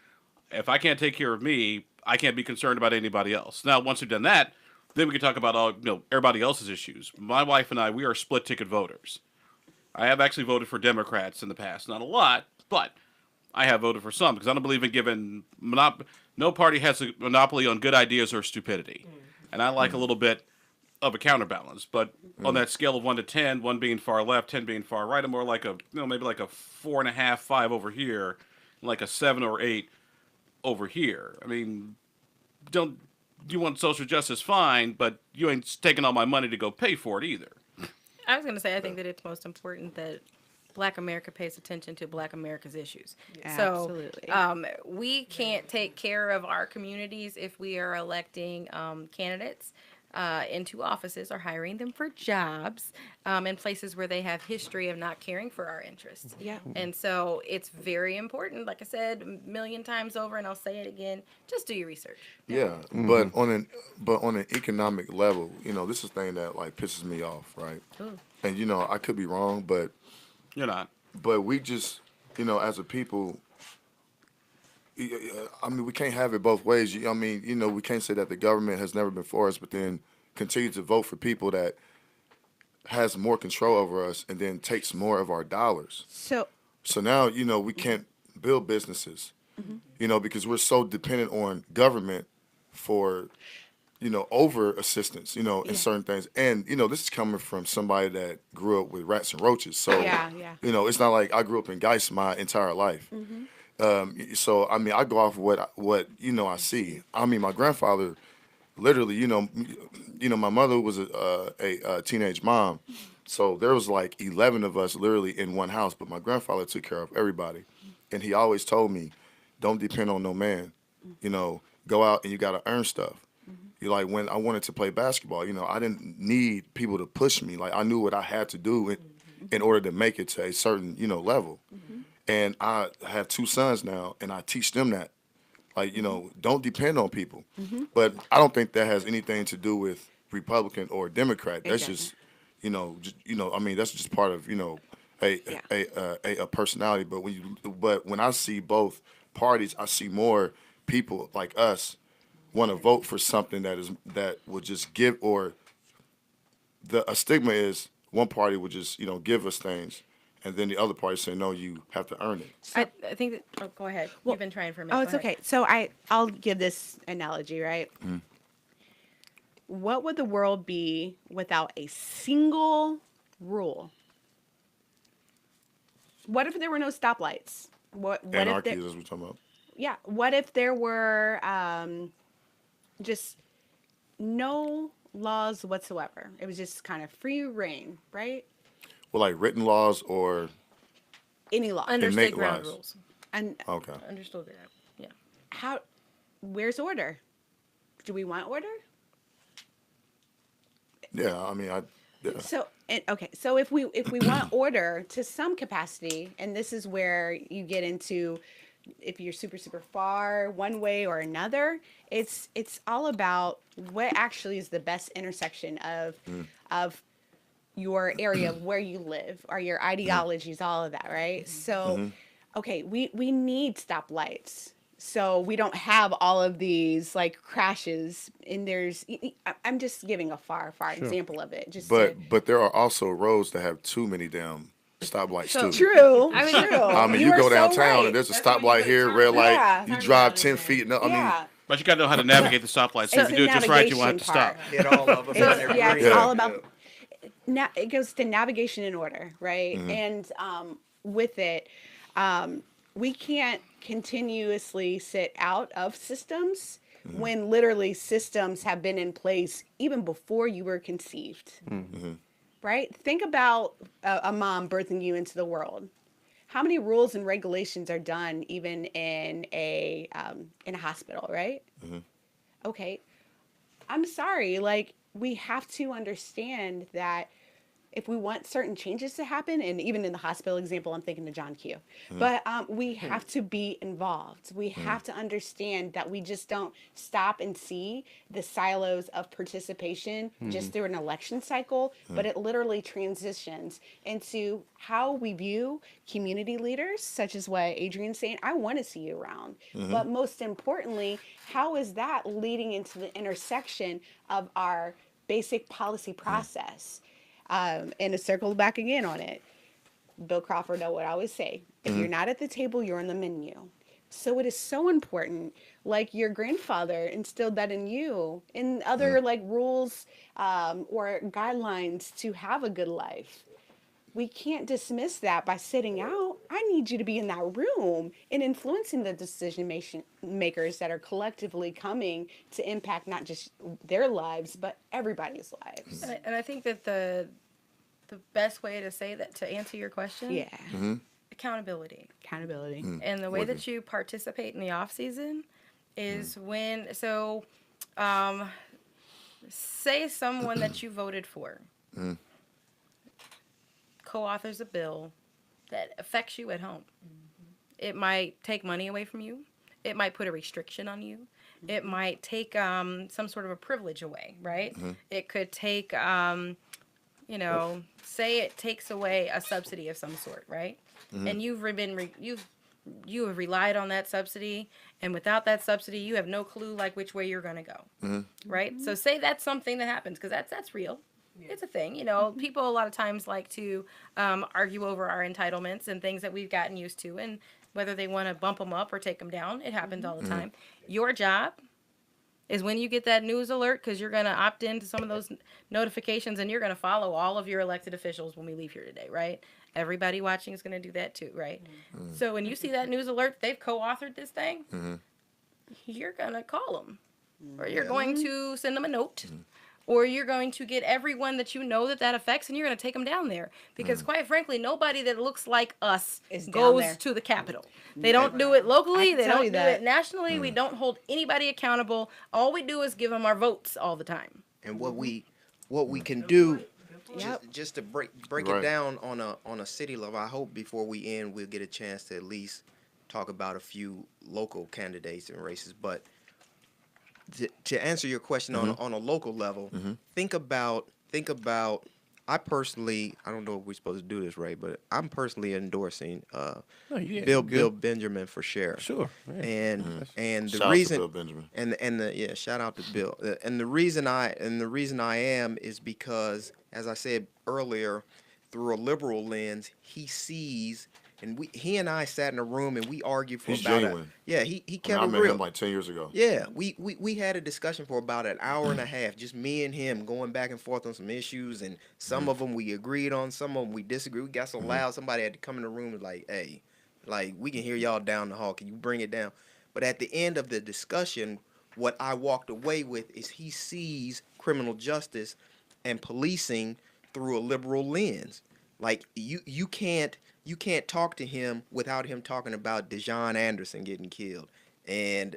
if I can't take care of me, I can't be concerned about anybody else. Now, once we've done that, then we can talk about everybody else's issues. My wife and I, we are split ticket voters. I have actually voted for Democrats in the past, not a lot, but I have voted for some, because I don't believe in giving no party has a monopoly on good ideas or stupidity, and I like a little bit of a counterbalance. But on that scale of 1 to 10, 1 being far left, 10 being far right, I'm more like maybe like a 4.5, 5 over here, and like a 7 or 8 over here. I mean, you want social justice, fine, but you ain't taking all my money to go pay for it either. I was going to say, I think that it's most important that Black America pays attention to Black America's issues. Absolutely. So we can't take care of our communities if we are electing candidates into offices or hiring them for jobs in places where they have history of not caring for our interests. Yeah. And so it's very important, like I said a million times over, and I'll say it again, just do your research. Yeah, but on an economic level, this is the thing that like pisses me off, right? Ooh. And I could be wrong, but You're not. we just as a people, I mean, we can't have it both ways. I mean, we can't say that the government has never been for us, but then continue to vote for people that has more control over us and then takes more of our dollars. So, So now, we can't build businesses, because we're so dependent on government for, over assistance, in certain things. And, this is coming from somebody that grew up with rats and roaches. So, yeah. it's not like I grew up in Geist my entire life. So, I mean, I go off of what I see. I mean, my grandfather, literally, my mother was a teenage mom. So there was like 11 of us literally in one house, but my grandfather took care of everybody. And he always told me, don't depend on no man. Go out and you got to earn stuff. You like when I wanted to play basketball, I didn't need people to push me. Like I knew what I had to do in order to make it to a certain, level. And I have 2 sons now, and I teach them that. Like, don't depend on people. But I don't think that has anything to do with Republican or Democrat. That's just, I mean, that's just part of, a personality. But when I see both parties, I see more people like us want to vote for something that would just give, or a stigma is one party would just, give us things. And then the other party say, no, you have to earn it. I think that, oh, go ahead. You've been trying for a minute. Oh, Go it's ahead. okay. So I'll give this analogy, right? What would the world be without a single rule? What if there were no stoplights? What Anarchy if is there, what we're talking about. yeah? What if there were just no laws whatsoever? It was just kind of free reign, right? Well, like written laws or Any law. Understood make ground lies. rules. And okay. Understood that. Yeah. how? Where's order? Do we want order? Yeah, I mean, yeah. So okay, so if we want order to some capacity, and this is where you get into if you're super far one way or another, it's all about what actually is the best intersection of your area of where you live or your ideologies, all of that, right? So, okay, we need stoplights. So we don't have all of these like crashes and I'm just giving a far example of it. Just But there are also roads that have too many damn stoplights So- too. true. I mean, true. I mean, you are go so downtown right. and there's a That's when you stoplight put here, turn red light. Yeah. You Turn drive down 10 is feet. No, I mean, Yeah. But you got to know how to navigate the stoplight. So if It's you the do it just right, you won't have to navigation stop. part. Hit all of them. It's all about Yeah. it goes to navigation and order, right? And with it, we can't continuously sit out of systems when literally systems have been in place even before you were conceived, right? Think about a mom birthing you into the world. How many rules and regulations are done even in a hospital, right? Okay, I'm sorry, like we have to understand that if we want certain changes to happen, and even in the hospital example, I'm thinking of John Q. But we have to be involved. We have to understand that we just don't stop and see the silos of participation just through an election cycle, but it literally transitions into how we view community leaders, such as what Adrianne's saying. I want to see you around. But most importantly, how is that leading into the intersection of our basic policy process? And to circle back again on it, Bill Crawford would always say, if you're not at the table, you're on the menu. So it is so important, like your grandfather instilled that in you, in other like rules or guidelines to have a good life. We can't dismiss that by sitting out. I need you to be in that room and influencing the decision makers that are collectively coming to impact not just their lives, but everybody's lives. And I think that the best way to say that, to answer your question, Yeah. accountability. Accountability. And the way Working. that you participate in the off season is when, say someone that you voted for co-authors a bill that affects you at home. It might take money away from you. It might put a restriction on you. It might take some sort of a privilege away, right? It could take, say it takes away a subsidy of some sort, right? and you have relied on that subsidy, and without that subsidy, you have no clue like which way you're going to go, right? So say that's something that happens, because that's real. It's a thing, you know. People a lot of times like to argue over our entitlements and things that we've gotten used to, and whether they want to bump them up or take them down. It happens all the time. Your job is when you get that news alert, because you're going to opt into some of those notifications, and you're going to follow all of your elected officials when we leave here today, right? Everybody watching is going to do that too, right? So when you see that news alert, they've co-authored this thing, you're going to call them, or you're going to send them a note, or you're going to get everyone that you know that affects, and you're going to take them down there. Because quite frankly, nobody that looks like us Is down goes there. to the Capitol. They don't do it locally. can They tell don't you do that. it nationally. We don't hold anybody accountable. All we do is give them our votes all the time. And what we can do, Yep. just to break Right. it down on a city level. I hope before we end we'll get a chance to at least talk about a few local candidates and races. But to answer your question on a local level, think about. I personally, I don't know if we're supposed to do this, right, but I'm personally endorsing Bill Benjamin for sheriff. Sure. Yeah. And the Shout out to reason Bill Benjamin. and shout out to Bill. And the reason I am is because, as I said earlier, through a liberal lens, he sees, and he and I sat in a room and we argued for He's about genuine. he kept I it met real. him like 10 years ago. Yeah, we had a discussion for about an hour and a half, just me and him going back and forth on some issues, and some of them we agreed on, some of them we disagreed. We got so loud, somebody had to come in the room and like, hey, like, we can hear y'all down the hall. Can you bring it down? But at the end of the discussion, what I walked away with is he sees criminal justice and policing through a liberal lens. Like, you can't talk to him without him talking about Dejon Anderson getting killed, and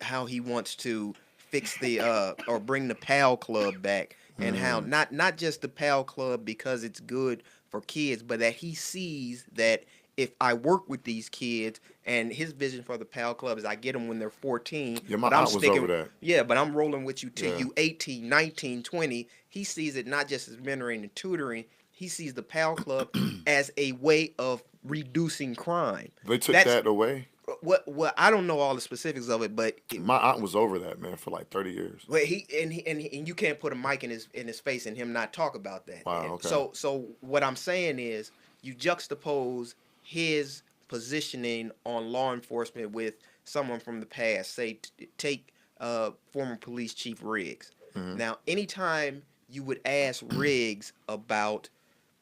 how he wants to fix the or bring the PAL Club back, and how not just the PAL Club because it's good for kids, but that he sees that if I work with these kids, and his vision for the PAL Club is I get them when they're 14. Yeah, my but I'm aunt was over that. Yeah, but I'm rolling with you till Yeah. you 18, 19, 20. He sees it not just as mentoring and tutoring. He sees the PAL Club as a way of reducing crime. They took That's- that away. Well, I don't know all the specifics of it, but My aunt was over that, man, for like 30 years. and you can't put a mic in his face and him not talk about that. Wow, And okay. So what I'm saying is you juxtapose his positioning on law enforcement with someone from the past. Say take former police chief Riggs. Now, anytime you would ask Riggs about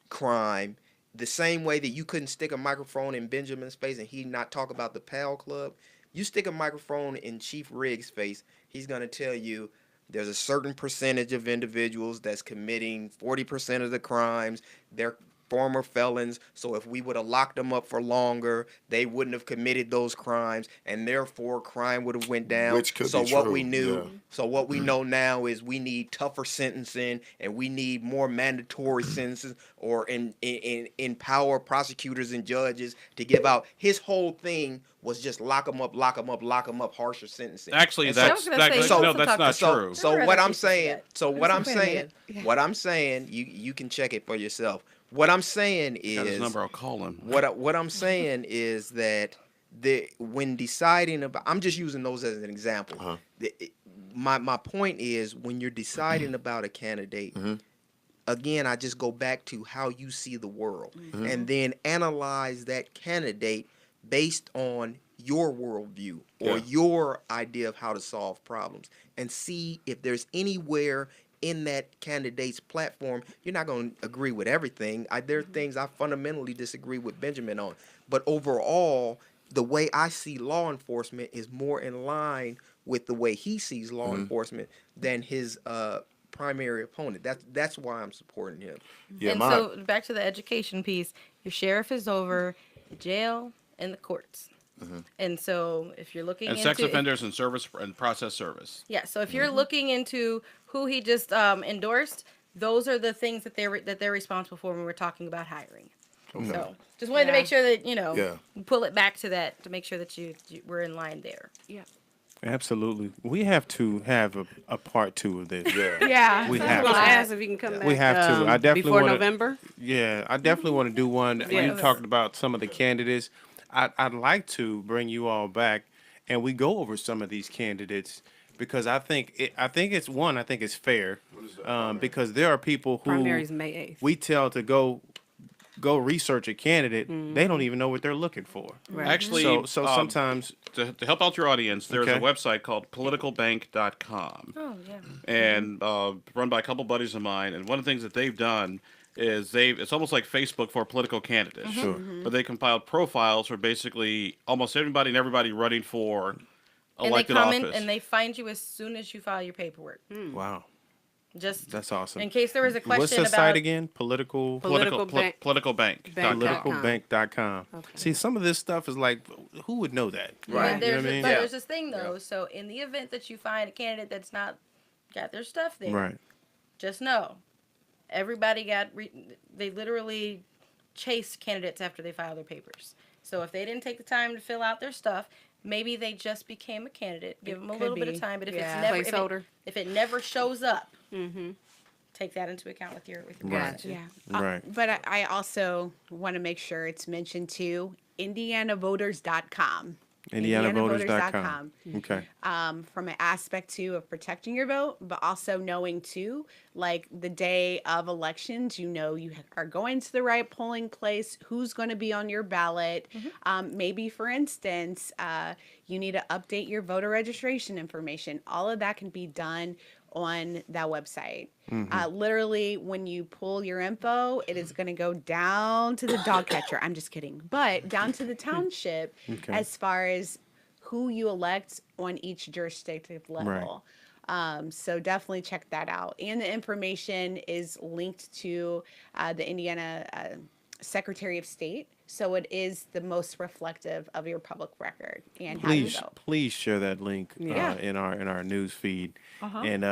crime, the same way that you couldn't stick a microphone in Benjamin's face and he not talk about the PAL Club, you stick a microphone in Chief Riggs' face, he's going to tell you there's a certain percentage of individuals that's committing 40% of the crimes. They're former felons, so if we would have locked them up for longer, they wouldn't have committed those crimes, and therefore crime would have went down. Which could so be what true, we knew, yeah. so what we know now is we need tougher sentencing, and we need more mandatory sentences, or empower prosecutors and judges to give out. His whole thing was just lock them up, harsher sentencing. Actually, And I that's was gonna say, so- no, that's not true. So I'd what rather I'm keep it saying, that. so what I'm Wait a minute. saying, what I'm saying, you can check it for yourself. What I'm saying Got his is, number. I'll call him. what I'm saying is that when deciding about, I'm just using those as an example. My point is, when you're deciding about a candidate, again, I just go back to how you see the world, and then analyze that candidate based on your worldview or Yeah. your idea of how to solve problems, and see if there's anywhere in that candidate's platform. You're not going to agree with everything. There are things I fundamentally disagree with Benjamin on, but overall, the way I see law enforcement is more in line with the way he sees law enforcement than his primary opponent. That's why I'm supporting him. Yeah, And so back to the education piece, your sheriff is over the jail and the courts. And so if you're looking And into sex offenders and service and process service. yeah, so if you're looking into who he just endorsed, those are the things that they're responsible for when we're talking about hiring. So just wanted to make sure that Yeah. pull it back to that to make sure that you we're in line there. Yeah. Absolutely. We have to have a part two of this. Yeah. Yeah. We I have was to. gonna ask if you can come back. We have to. I definitely before wanna- November. Yeah, I definitely want to do one. You Yes. talked about some of the candidates. I'd like to bring you all back and we go over some of these candidates because I think it's fair because there are people who Primaries May 8th. we tell to go research a candidate. They don't even know what they're looking for. Right. Actually, So sometimes to help out your audience, there's Okay. a website called politicalbank.com. Oh yeah. And run by a couple buddies of mine. And one of the things that they've done is it's almost like Facebook for political candidates. Sure. But they compiled profiles for basically almost everybody and everybody running for And they elected come office. in and they find you as soon as you file your paperwork. wow, Just that's awesome. in case there was a question What's the about site again? Political. Bank. Politicalbank.com. Okay. See, some of this stuff is like, who would know that? Right. But You know there's, what I mean? but Yeah. there's this thing though. So in the event that you find a candidate that's not got their stuff there, Right. just know everybody they literally chase candidates after they file their papers. So if they didn't take the time to fill out their stuff, maybe they just became a candidate. Give them a could little bit be. of time. But if Yeah. it's never Placeholder. if it never shows up, Mm-hmm. take that into account with your Right. Gotcha. Yeah. Right. But I also want to make sure it's mentioned too. IndianaVoters.com. IndianaVoters.com. Okay. From an aspect too of protecting your vote, but also knowing too, like the day of elections, you know you are going to the right polling place, who's going to be on your ballot. Maybe, for instance, you need to update your voter registration information. All of that can be done on that website. Literally, when you pull your info, it is going to go down to the dog catcher. I'm just kidding, but down to the township Okay. as far as who you elect on each jurisdictive level. So definitely check that out. And the information is linked to the Indiana Secretary of State. So it is the most reflective of your public record and how you vote. Please share that link Yeah. in our news feed. Uh-huh. And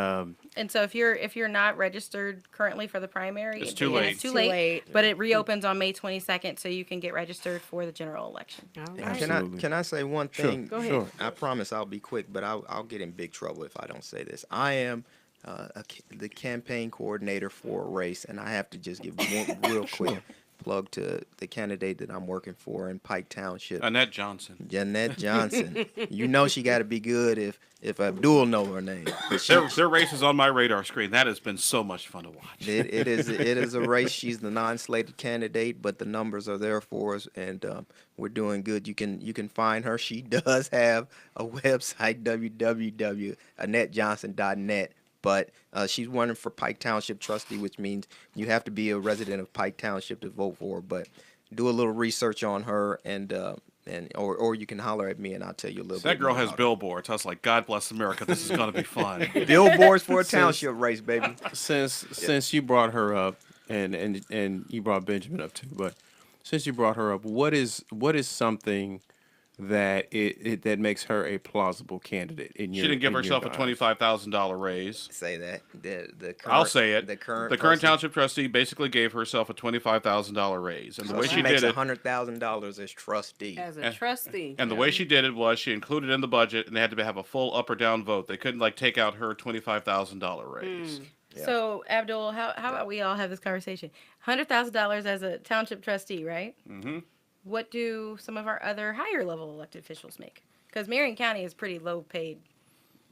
And so if you're not registered currently for the primary, It's too late. It's too Too late. late. But it reopens on May 22nd, so you can get registered for the general election. All right. Absolutely. Can I say one Sure. thing? Go ahead. Sure. I promise I'll be quick, but I'll get in big trouble if I don't say this. I am the campaign coordinator for a race, and I have to just give one real quick plug to the candidate that I'm working for in Pike Township, Annette Johnson. Jeanette Johnson. You know she got to be good if Abdul know her name. But she- Their race is on my radar screen. That has been so much fun to watch. it is a race. She's the non-slated candidate, but the numbers are there for us, and we're doing good. You can find her. She does have a website, www.annettejohnson.net. But she's running for Pike Township trustee, which means you have to be a resident of Pike Township to vote for her. But do a little research on her, or you can holler at me, and I'll tell you a little bit. That girl more has about billboards. I was like, God bless America. This is going to be fun. her. Billboards for a township race, baby. since you brought her up, and you brought Benjamin up too, but since you brought her up, what is something that that makes her a plausible candidate in your? She didn't give in your herself a eyes? $25,000 raise. Say that the current, I'll say it. The current person, township trustee basically gave herself a $25,000 raise, and the so way she she makes did it, $100,000 as trustee. As a trustee. and the way she did it was she included in the budget, and they had to have a full up or down vote. They couldn't like take out her $25,000 raise. Yeah. So Abdul, how about we all have this conversation? $100,000 as a township trustee, right? Mm-hmm. What do some of our other higher level elected officials make? Because Marion County is pretty low paid.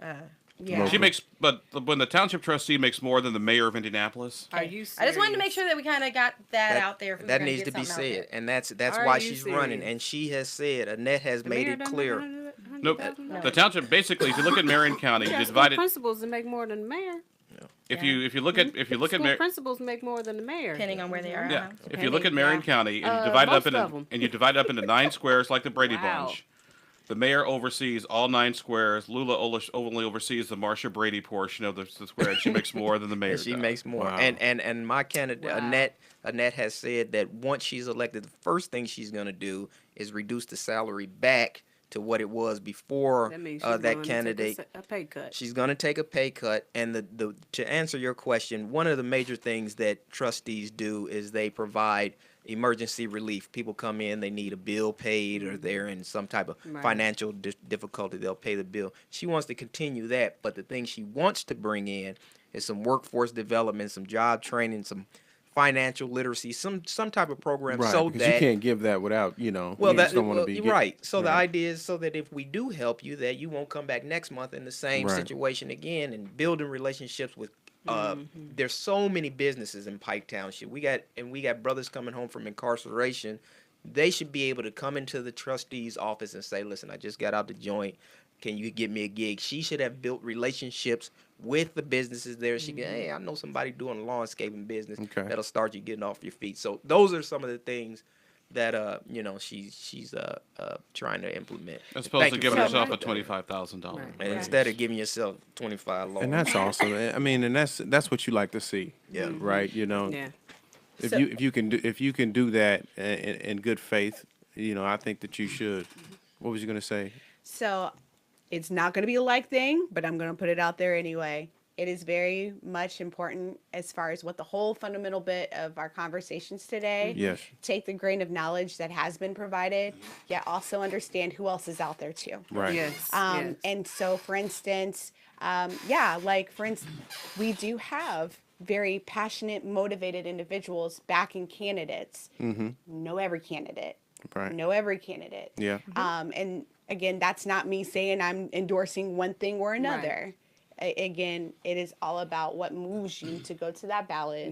Yeah. She makes, but when the township trustee makes more than the mayor of Indianapolis, Are you serious? I just wanted to make sure that we kind of got that out there. If we were That gonna needs get to be something out said, there. and that's Are why you she's running. serious? And she has said, Annette has The made mayor it done clear. nope. $100,000? The township basically, if you look at Marion County, you Yeah, divide school it. principals to make more than the mayor. If you look at School Marion. principals make more than the mayor. Depending on where they are. Yeah, uh-huh. if you look at Marion Yeah. County and you divide it up most of 'em. into 9 squares like the Brady Wow. Bunch, the mayor oversees all 9 squares. Lula only oversees the Marsha Brady portion of the square, and she makes more than the mayor. And she does. makes more. Wow. And my candidate Wow. Annette has said that once she's elected, the first thing she's going to do is reduce the salary back to what it was before That means she's that willing to take candidate. a pay cut. She's going to take a pay cut, and the to answer your question, one of the major things that trustees do is they provide emergency relief. People come in, they need a bill paid, or they're in some type of Right. financial difficulty, they'll pay the bill. She wants to continue that, but the thing she wants to bring in is some workforce development, some job training, some financial literacy, some type of program, Right, so because that you can't give that without, well, you that just don't want to be you're get- right. So the right. idea is so that if we do help you, that you won't come back next month in the same Right. situation again, and building relationships with. There's so many businesses in Pike Township. We got brothers coming home from incarceration. They should be able to come into the trustee's office and say, "Listen, I just got out the joint. Can you get me a gig?" She should have built relationships with the businesses there. She can, hey, I know somebody doing a landscaping business Okay. that'll start you getting off your feet. So those are some of the things that she's trying to implement. As opposed Thank to you giving for herself a that. $25,000. Right. And instead of giving yourself 25 loans. And that's awesome. I mean, and that's what you like to see. Yeah. Right. Yeah. If you can do that in good faith, I think that you should. What was you gonna say? So it's not going to be a like thing, but I'm going to put it out there anyway. It is very much important as far as what the whole fundamental bit of our conversations today. Yes. Take the grain of knowledge that has been provided, yet also understand who else is out there too. Right. Yes. yes. And so, for instance, for instance, we do have very passionate, motivated individuals backing candidates. Know every candidate. Right. Know every candidate. Yeah. And again, that's not me saying I'm endorsing one thing or another. Again, it is all about what moves you to go to that ballot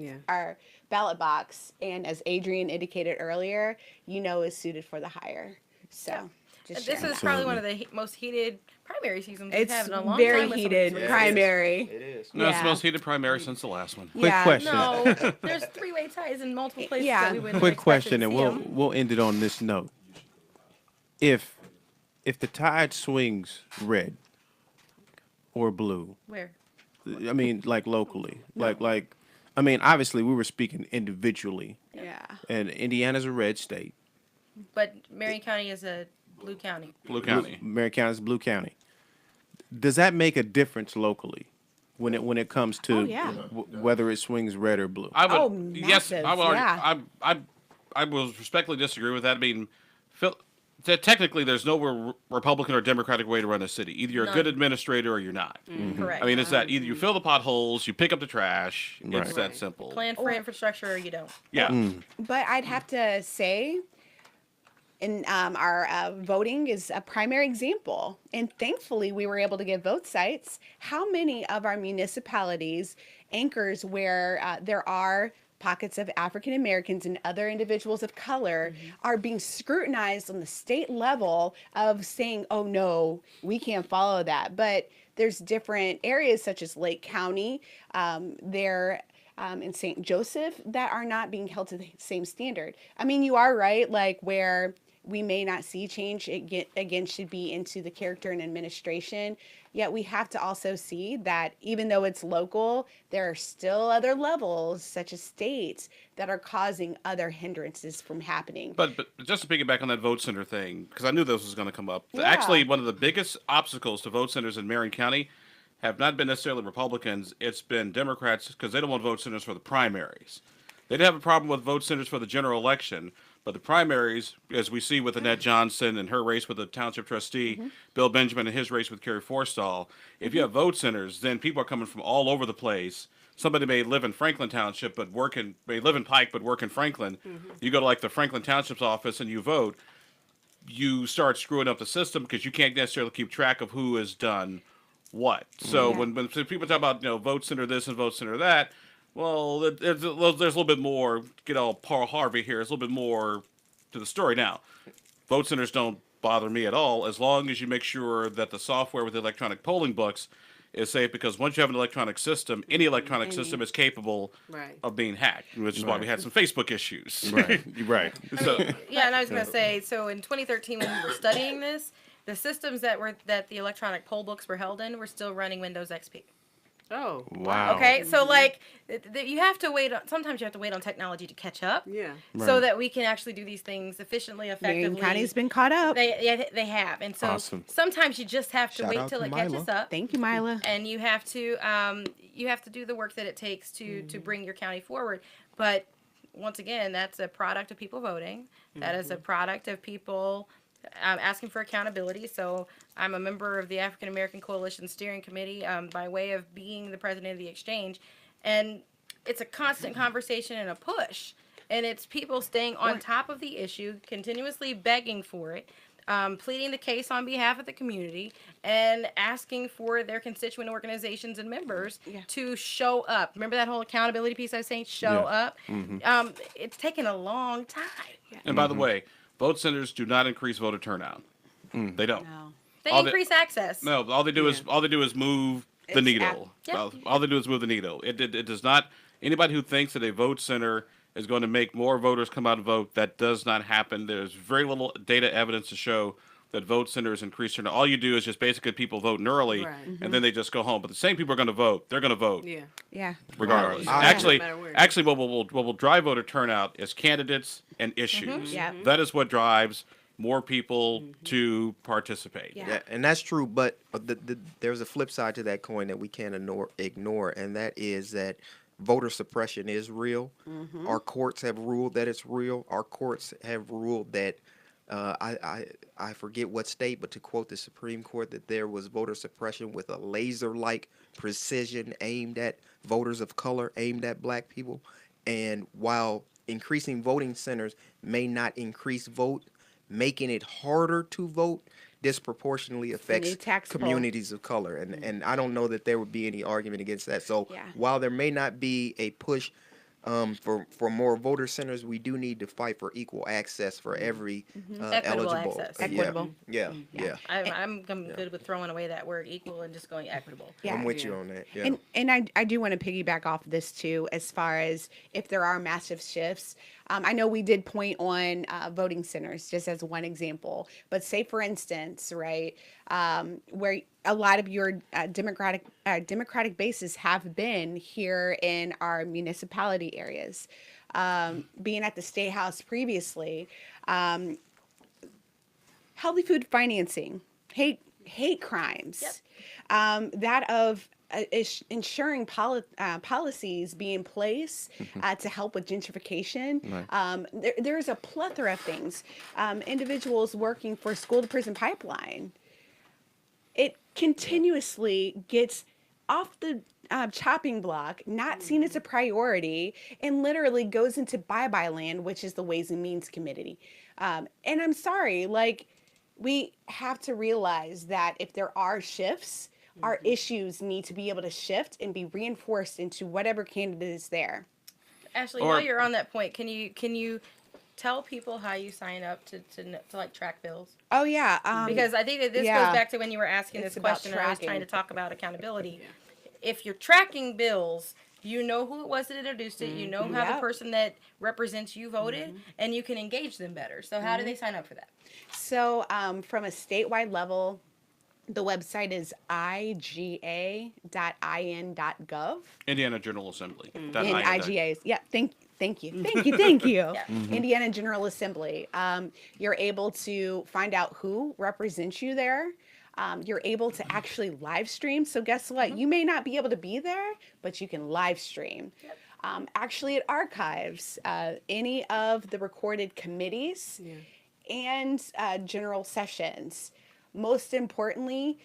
box. And as Adrianne indicated earlier, is suited for the hire. So just This sharing is that. probably one of the most heated primary seasons we've It's had in a long very time. with some of heated these races. primary. It is. No, it's Yeah. the most heated primary since the last one. Quick Yeah. question. No, there's three-way ties in multiple places Yeah. that we wouldn't Quick have expected question, to and see we'll 'em. we'll end it on this note. If the tide swings red or blue, Where? I mean, like locally, I mean, obviously we were speaking individually, Yeah. and Indiana's a red state. But Marion County is a blue county. Blue County. Marion County is Blue County. Does that make a difference locally when it comes to Oh, yeah. whether it swings red or blue? I would, Oh, yes, massive, I would argue, yeah. I will respectfully disagree with that. I mean, technically, there's no Republican or Democratic way to run a city. Either you're a good None. administrator or you're not. Correct. I mean, it's that either you fill the potholes, you pick up the trash. It's Right. that simple. Plan for infrastructure or you don't. Yeah. But I'd have to say, in our voting is a primary example. And thankfully, we were able to get vote sites. How many of our municipalities anchors where there are pockets of African Americans and other individuals of color are being scrutinized on the state level of saying, oh no, we can't follow that. But there's different areas such as Lake County, in St. Joseph that are not being held to the same standard. I mean, you are right, like where we may not see change, it again should be into the character and administration. Yet we have to also see that even though it's local, there are still other levels, such as states, that are causing other hindrances from happening. But just to piggyback on that vote center thing, because I knew this was going to come up. Yeah. Actually, one of the biggest obstacles to vote centers in Marion County have not been necessarily Republicans. It's been Democrats because they don't want vote centers for the primaries. They didn't have a problem with vote centers for the general election, but the primaries, as we see with Annette Johnson and her race with the township trustee, Bill Benjamin and his race with Kerry Forstall, if you have vote centers, then people are coming from all over the place. Somebody may live in Franklin Township but may live in Pike but work in Franklin. You go to like the Franklin Township's office and you vote. You start screwing up the system because you can't necessarily keep track of who has done what. So when people talk about vote center this and vote center that, well, there's a little bit more. Get all Paul Harvey here. There's a little bit more to the story now. Vote centers don't bother me at all as long as you make sure that the software with the electronic polling books is safe, because once you have an electronic system, any electronic system is capable Right. of being hacked, which is why we had some Facebook issues. Right. You're right. So, Yeah, and I was going to say, so in 2013 when we were studying this, the systems that the electronic poll books were held in were still running Windows XP. Oh, Wow. Okay, so like you have to wait. Sometimes you have to wait on technology to catch up, Yeah. so Right. that we can actually do these things efficiently, Marion effectively. County's been caught up. They have, and so Awesome. sometimes you just have to Shout wait out till to it Mila. catches up, Thank you, Mila. and you have to do the work that it takes to bring your county forward. But once again, that's a product of people voting. That is a product of people asking for accountability. So I'm a member of the African American Coalition Steering Committee by way of being the president of the exchange, and it's a constant conversation and a push. And it's people staying on top of the issue, continuously begging for it, pleading the case on behalf of the community, and asking for their constituent organizations and members to show up. Remember that whole accountability piece I was saying? Show up. It's taken a long time. And by the way, vote centers do not increase voter turnout. They don't. No. They All the- increase access. No, all they do is move the It's needle. Yep. All they do is move the needle. It does not. Anybody who thinks that a vote center is going to make more voters come out and vote, that does not happen. There's very little data evidence to show that vote centers increase turnout. All you do is just basically people voting early, Right. and then they just go home. But the same people are going to vote. They're going to vote. Yeah. Yeah. Regardless, Right. actually, No matter where. actually, what will drive voter turnout is candidates and issues. Yeah. That is what drives more people to participate. Yeah. Yeah, and that's true. But there's a flip side to that coin that we can't ignore, and that is that voter suppression is real. Our courts have ruled that it's real. Our courts have ruled that I forget what state, but to quote the Supreme Court, that there was voter suppression with a laser-like precision aimed at voters of color, aimed at black people. And while increasing voting centers may not increase vote, making it harder to vote disproportionately affects tax poll. communities of color. And I don't know that there would be any argument against that. So Yeah. while there may not be a push for more voter centers, we do need to fight for equal access for every Equitable eligible. access. Equitable. Yeah. Yeah. I'm good with throwing away that word equal and just going equitable. Yeah. I'm with Yeah. you on that. Yeah. And I do want to piggyback off of this too, as far as if there are massive shifts. I know we did point on voting centers just as one example, but say for instance, right, where a lot of your democratic bases have been here in our municipality areas, being at the State House previously, healthy food financing, hate crimes, that of ensuring policies be in place to help with gentrification. There's a plethora of things. Individuals working for school to prison pipeline. It continuously gets off the chopping block, not seen as a priority, and literally goes into bye-bye land, which is the Ways and Means Committee. And I'm sorry, like, we have to realize that if there are shifts, our issues need to be able to shift and be reinforced into whatever candidate is there. Ashley, Or- while you're on that point, can you tell people how you sign up to like track bills? Oh yeah, Because I think that this yeah. goes back to when you were asking It's this about question and I was tracking. trying to talk about accountability. If you're tracking bills, you know who it was that introduced it, you know how the Yep. person that represents you voted, and you can engage them better. So how do they sign up for that? So from a statewide level, the website is iga.in.gov. Indiana General Assembly. And IGAs. Yeah, thank you. Indiana General Assembly. You're able to find out who represents you there. You're able to actually live stream. So guess what? You may not be able to be there, but you can live stream. Actually, it archives any of the recorded committees and general sessions. Most importantly,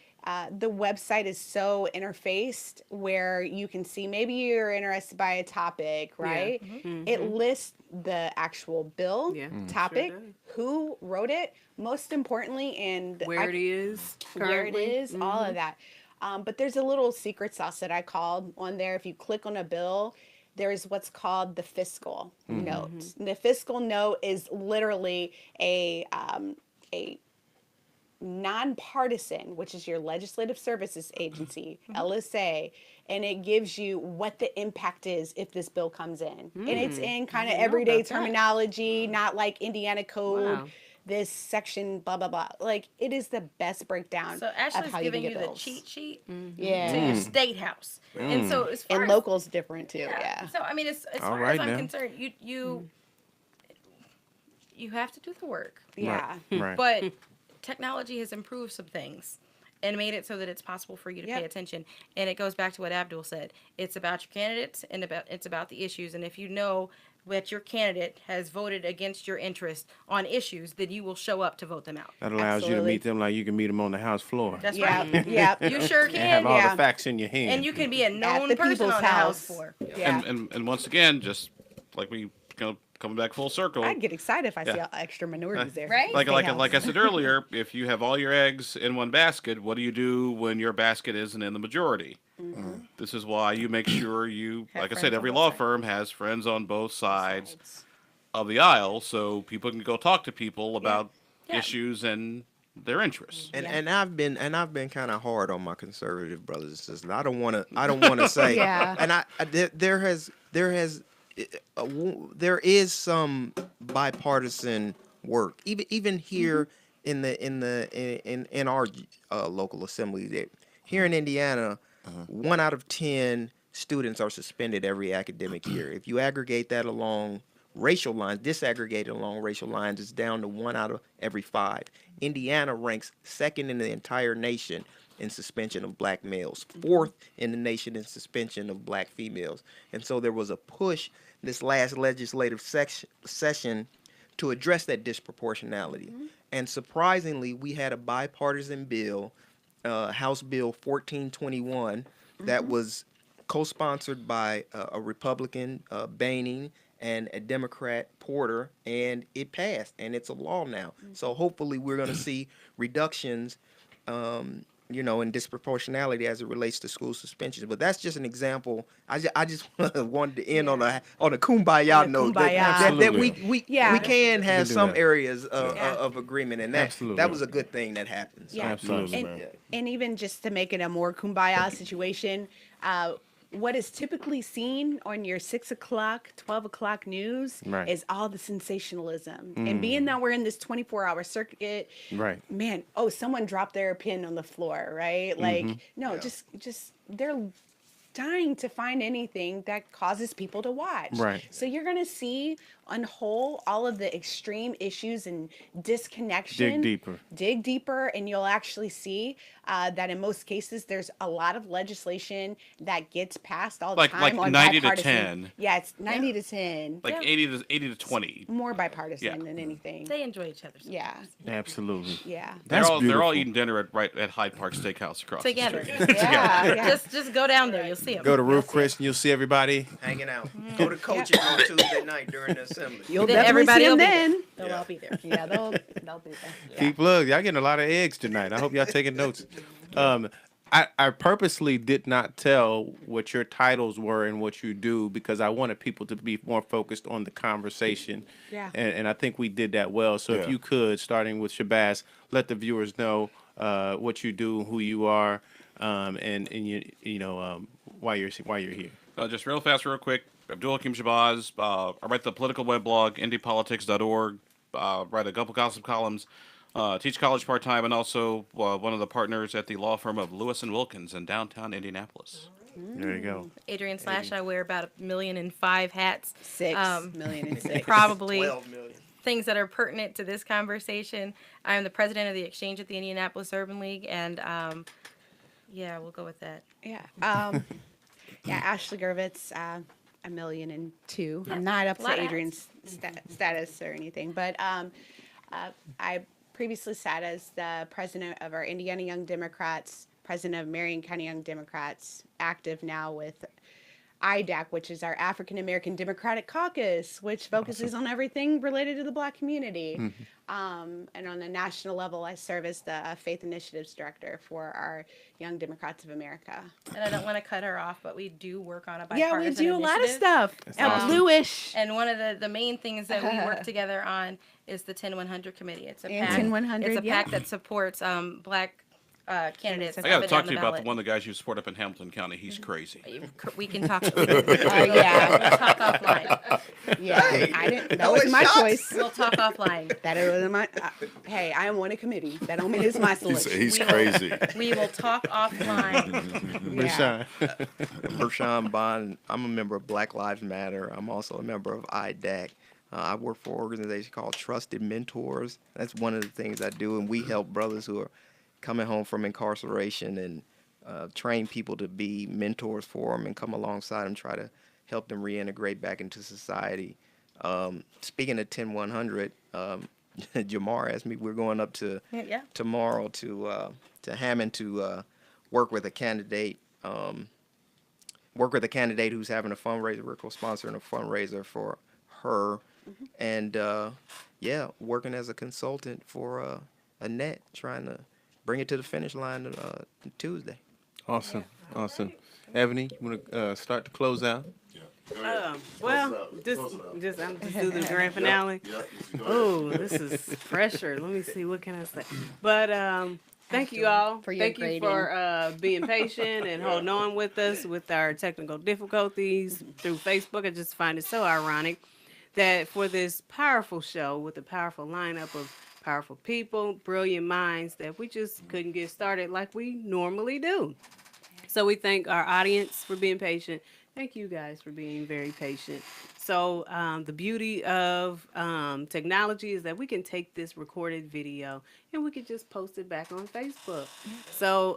the website is so interfaced where you can see maybe you're interested by a topic, right? It lists the actual bill, topic, Sure does. who wrote it, most importantly, and Where it is where it currently. is, all of that. But there's a little secret sauce that I called on there. If you click on a bill, there's what's called the fiscal note. The fiscal note is literally a nonpartisan, which is your legislative services agency, LSA, and it gives you what the impact is if this bill comes in. And it's in kind of didn't know everyday about that. terminology, not like Indiana code. Wow. this section, blah, blah, blah. Like, it is the best breakdown So of Ashley's how you can giving you get the bills. cheat sheet Yeah. to your state house. And so as far And as local's different, too. Yeah. So I mean, as All far right as I'm now. concerned, you have to do the work. Yeah. Right. But technology has improved some things and made it so that it's possible for you to pay attention. And it goes back to what Abdul said. It's about your candidates and it's about the issues. And if you know that your candidate has voted against your interest on issues, then you will show up to vote them out. That allows you to Absolutely. meet them like you can meet them on the House floor. That's Yeah. right. Yeah. You sure And have can. all Yeah. the facts in your hand. And you can be a known the person people's on the House house. floor. Yeah. And once again, just like we coming back full circle. I get excited if I see Yeah. extra minorities there. Right? Like State like I House. said earlier, if you have all your eggs in one basket, what do you do when your basket isn't in the majority? This is why you make sure you, Have like I friends said, on every both law sides. firm has friends on both sides of the aisle, so people can go talk to people about Yeah. issues and their interests. And I've been kind of hard on my conservative brothers and sisters. I don't want to say. Yeah. And there is some bipartisan work, even here in our local assembly. That here in Indiana, 1 out of 10 students are suspended every academic year. If you aggregate that along racial lines, disaggregated along racial lines, it's down to 1 out of every 5. Indiana ranks second in the entire nation in suspension of black males, 4th in the nation in suspension of black females. And so there was a push this last legislative session to address that disproportionality. And surprisingly, we had a bipartisan bill, House Bill 1421, that was co-sponsored by a Republican, Boehning, and a Democrat, Porter, and it passed, and it's a law now. So hopefully we're going to see reductions, in disproportionality as it relates to school suspensions. But that's just an example. I just wanted to end on a kumbaya On a note. kumbaya. That we Yeah. can have do some that. areas of agreement, and that Absolutely. was a good thing that happened. So. Yeah. Absolutely. And even just to make it a more kumbaya situation, what is typically seen on your 6 o'clock, 12 o'clock news Right. is all the sensationalism. And being that we're in this 24-hour circuit, Right. man, someone dropped their pin on the floor, right? Like, no, just they're dying to find anything that causes people to watch. Right. So you're going to see on whole all of the extreme issues and disconnection. Dig deeper, and you'll actually see that in most cases there's a lot of legislation that gets passed all the Like time on 90 to bipartisan. 10. Yeah, it's 90 to 10. Like 80 to 20. More bipartisan Yeah. than anything. They enjoy each other. Yeah, Absolutely. yeah. That's they're all beautiful. eating dinner at Hyde Park Steakhouse across Together. the street. Yeah, yeah. Just go down there. You'll see them. Go to Roof Chris and you'll see everybody. Hanging out. Go to coaches on Tuesday night during the assembly. You'll Then definitely everybody see will them be there. then. They'll all be there. Yeah, they'll be there. Yeah. Keep look, y'all getting a lot of eggs tonight. I hope y'all taking notes. I purposely did not tell what your titles were and what you do because I wanted people to be more focused on the conversation. Yeah. And I think we did that well. So if Yeah. you could, starting with Shabazz, let the viewers know what you do, who you are, and why you're here. Just real fast, real quick. Abdul Hakeem Shabazz. I write the political web blog, indiepolitics.org. Write a couple gossip columns. Teach college part-time, and also one of the partners at the law firm of Lewis & Wilkins in downtown Indianapolis. There you go. Adrianne / I wear about 1,000,005 hats. 6,000,006. Probably 12 million. things that are pertinent to this conversation. I am the president of the exchange at the Indianapolis Urban League, and yeah, we'll go with that. Yeah. Yeah, Ashley Gurvits, 1,000,002. I'm not up to lot of Adrian's status or anything, but I previously sat as the president of our Indiana Young Democrats, president of Marion County Young Democrats, active now with IDAC, which is our African American Democratic Caucus, which focuses on everything related to the Black community. And on a national level, I serve as the Faith Initiatives Director for our Young Democrats of America. And I don't want to cut her off, but we do work on a Yeah, bipartisan we do a lot of initiative. stuff. awesome. Bluish. And one of the main things that we work together on is the 10-100 committee. It's a And PAC. 10-100, It's a yeah. PAC that supports Black candidates. I up got to and talk down to you the about ballot. one of the guys you support up in Hamilton County. He's crazy. We can talk. Yeah, We'll talk offline. yeah. I didn't. That wasn't my choice. We'll talk offline. That it wasn't my. Hey, I am on a committee. That don't mean it's my He said selection. he's We will- crazy. We will talk offline. Yeah. Brishon. Brishon Bond. I'm a member of Black Lives Matter. I'm also a member of IDAC. I work for an organization called Trusted Mentors. That's one of the things I do, and we help brothers who are coming home from incarceration and train people to be mentors for them and come alongside them, try to help them reintegrate back into society. Speaking of 10100, Jamar asked me, we're going up to Yeah. tomorrow to Hammond to work with a candidate. Work with a candidate who's having a fundraiser. We're co-sponsoring a fundraiser for her, and yeah, working as a consultant for Annette, trying to bring it to the finish line Tuesday. Awesome. Awesome. Ebony, you want to start to close out? Well, just I'm just do the grand finale. Oh, this is pressure. Let me see. What can I say? But thank you all. For your Thank you grading. for being patient and holding on with us with our technical difficulties through Facebook. I just find it so ironic that for this powerful show with a powerful lineup of powerful people, brilliant minds, that we just couldn't get started like we normally do. So we thank our audience for being patient. Thank you guys for being very patient. So the beauty of technology is that we can take this recorded video and we can just post it back on Facebook. So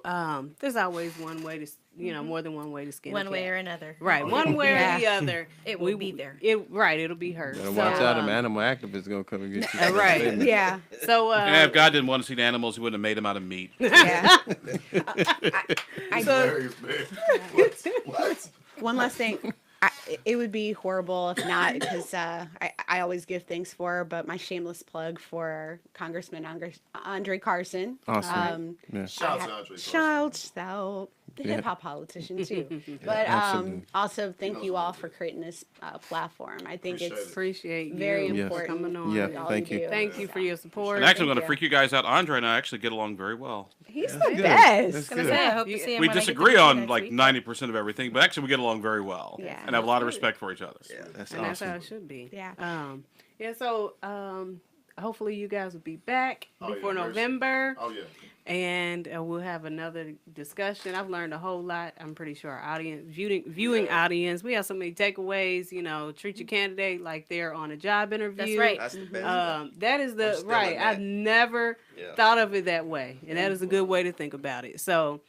there's always one way to, more than one way to skin a One way cat. or another. Right, one way or the other. It will be there. It'll be heard. Better So, watch out, them animal activists going to come and get you. right. Yeah. So And if God didn't want to see the animals, he wouldn't have made them out of meat. Yeah. Hilarious, man. What? One last thing. It would be horrible if not, because I always give thanks for her, but my shameless plug for Congressman Andre Carson. Awesome. Yeah. Shout out to Andre Carson. Shout out the Yeah. hip hop politician too. But absolutely. also thank you all for creating this platform. I think Appreciate it's it. appreciate very you Yes. for important. coming on. Yeah, what y'all thank you. do. Thank you for your support. And actually, I'm going to you. freak you guys out. Andre and I actually get along very well. He's the good. best. That's Gonna good. say, I hope to see him We when I get to disagree DC on next like week. 90% of everything, but actually we get along very well. Yeah. And have a lot of respect for each other. That's And that's how awesome. it should be. Yeah. So hopefully you guys will be back Oh, before yeah, November, Oh, yeah. and we'll have another discussion. I've learned a whole lot. I'm pretty sure our audience, viewing audience, we have so many takeaways. Treat your candidate like they're on a job interview. That's right. That's the best. That is the still right. in that. I've never Yeah. thought of it that way, and that is a good way to think about it. So,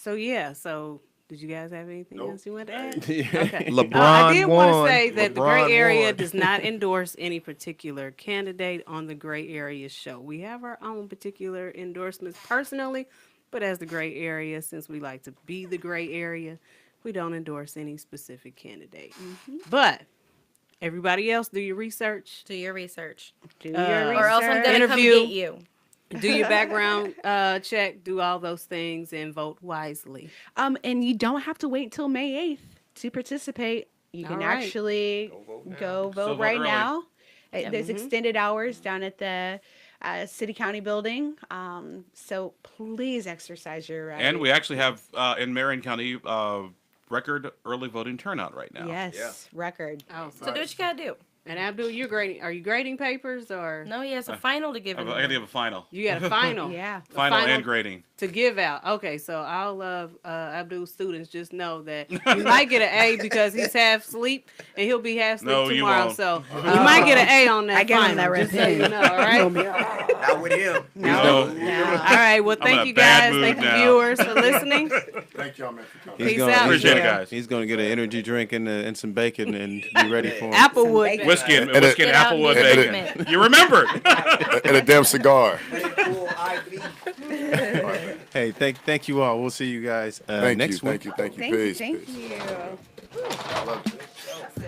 yeah. So, did you guys have anything Nope. else you want to add? Yeah. Okay. LeBron I did want to won. say that the LeBron Gray Area won. does not endorse any particular candidate on the Gray Area show. We have our own particular endorsements personally, but as the Gray Area, since we like to be the Gray Area, we don't endorse any specific candidate. But everybody else, do your research, Do your research. Do your Or else I'm research. going to Interview. come get you. do your background check, do all those things, and vote wisely. And you don't have to wait till May 8th to participate. You can All right. actually go Still vote vote right early. now. There's extended hours down at the City County building. So please exercise your right. And we actually have in Marion County record early voting turnout right now. Yes, record. Oh, So do what you got to do. and Abdul, you're grading. Are you grading papers or No, he has a final to give I him. got to give a final. you got a final? Yeah. A Final and grading. to give out. Okay, so all of Abdul's students just know that you might get an A because he's half asleep and he'll be half asleep No, you tomorrow. won't. So you might get an A on that. I get on final, that just so you know. All right. Not with him. No. All right. Well, I'm in thank a you bad guys. mood Thank you, now. viewers, for listening. Thank y'all, man, for coming. He's Peace gonna- out. Appreciate it, gonna- guys. He's going to get an energy drink and some bacon and be ready for him. Applewood. bacon. Whiskey and And whiskey and Get out applewood and bacon. movement. You remembered. And a damn cigar. Hey, thank you all. We'll see you guys Thank next you, week. thank you, thank you. Thank you. Peace. Thank peace. you. I love you.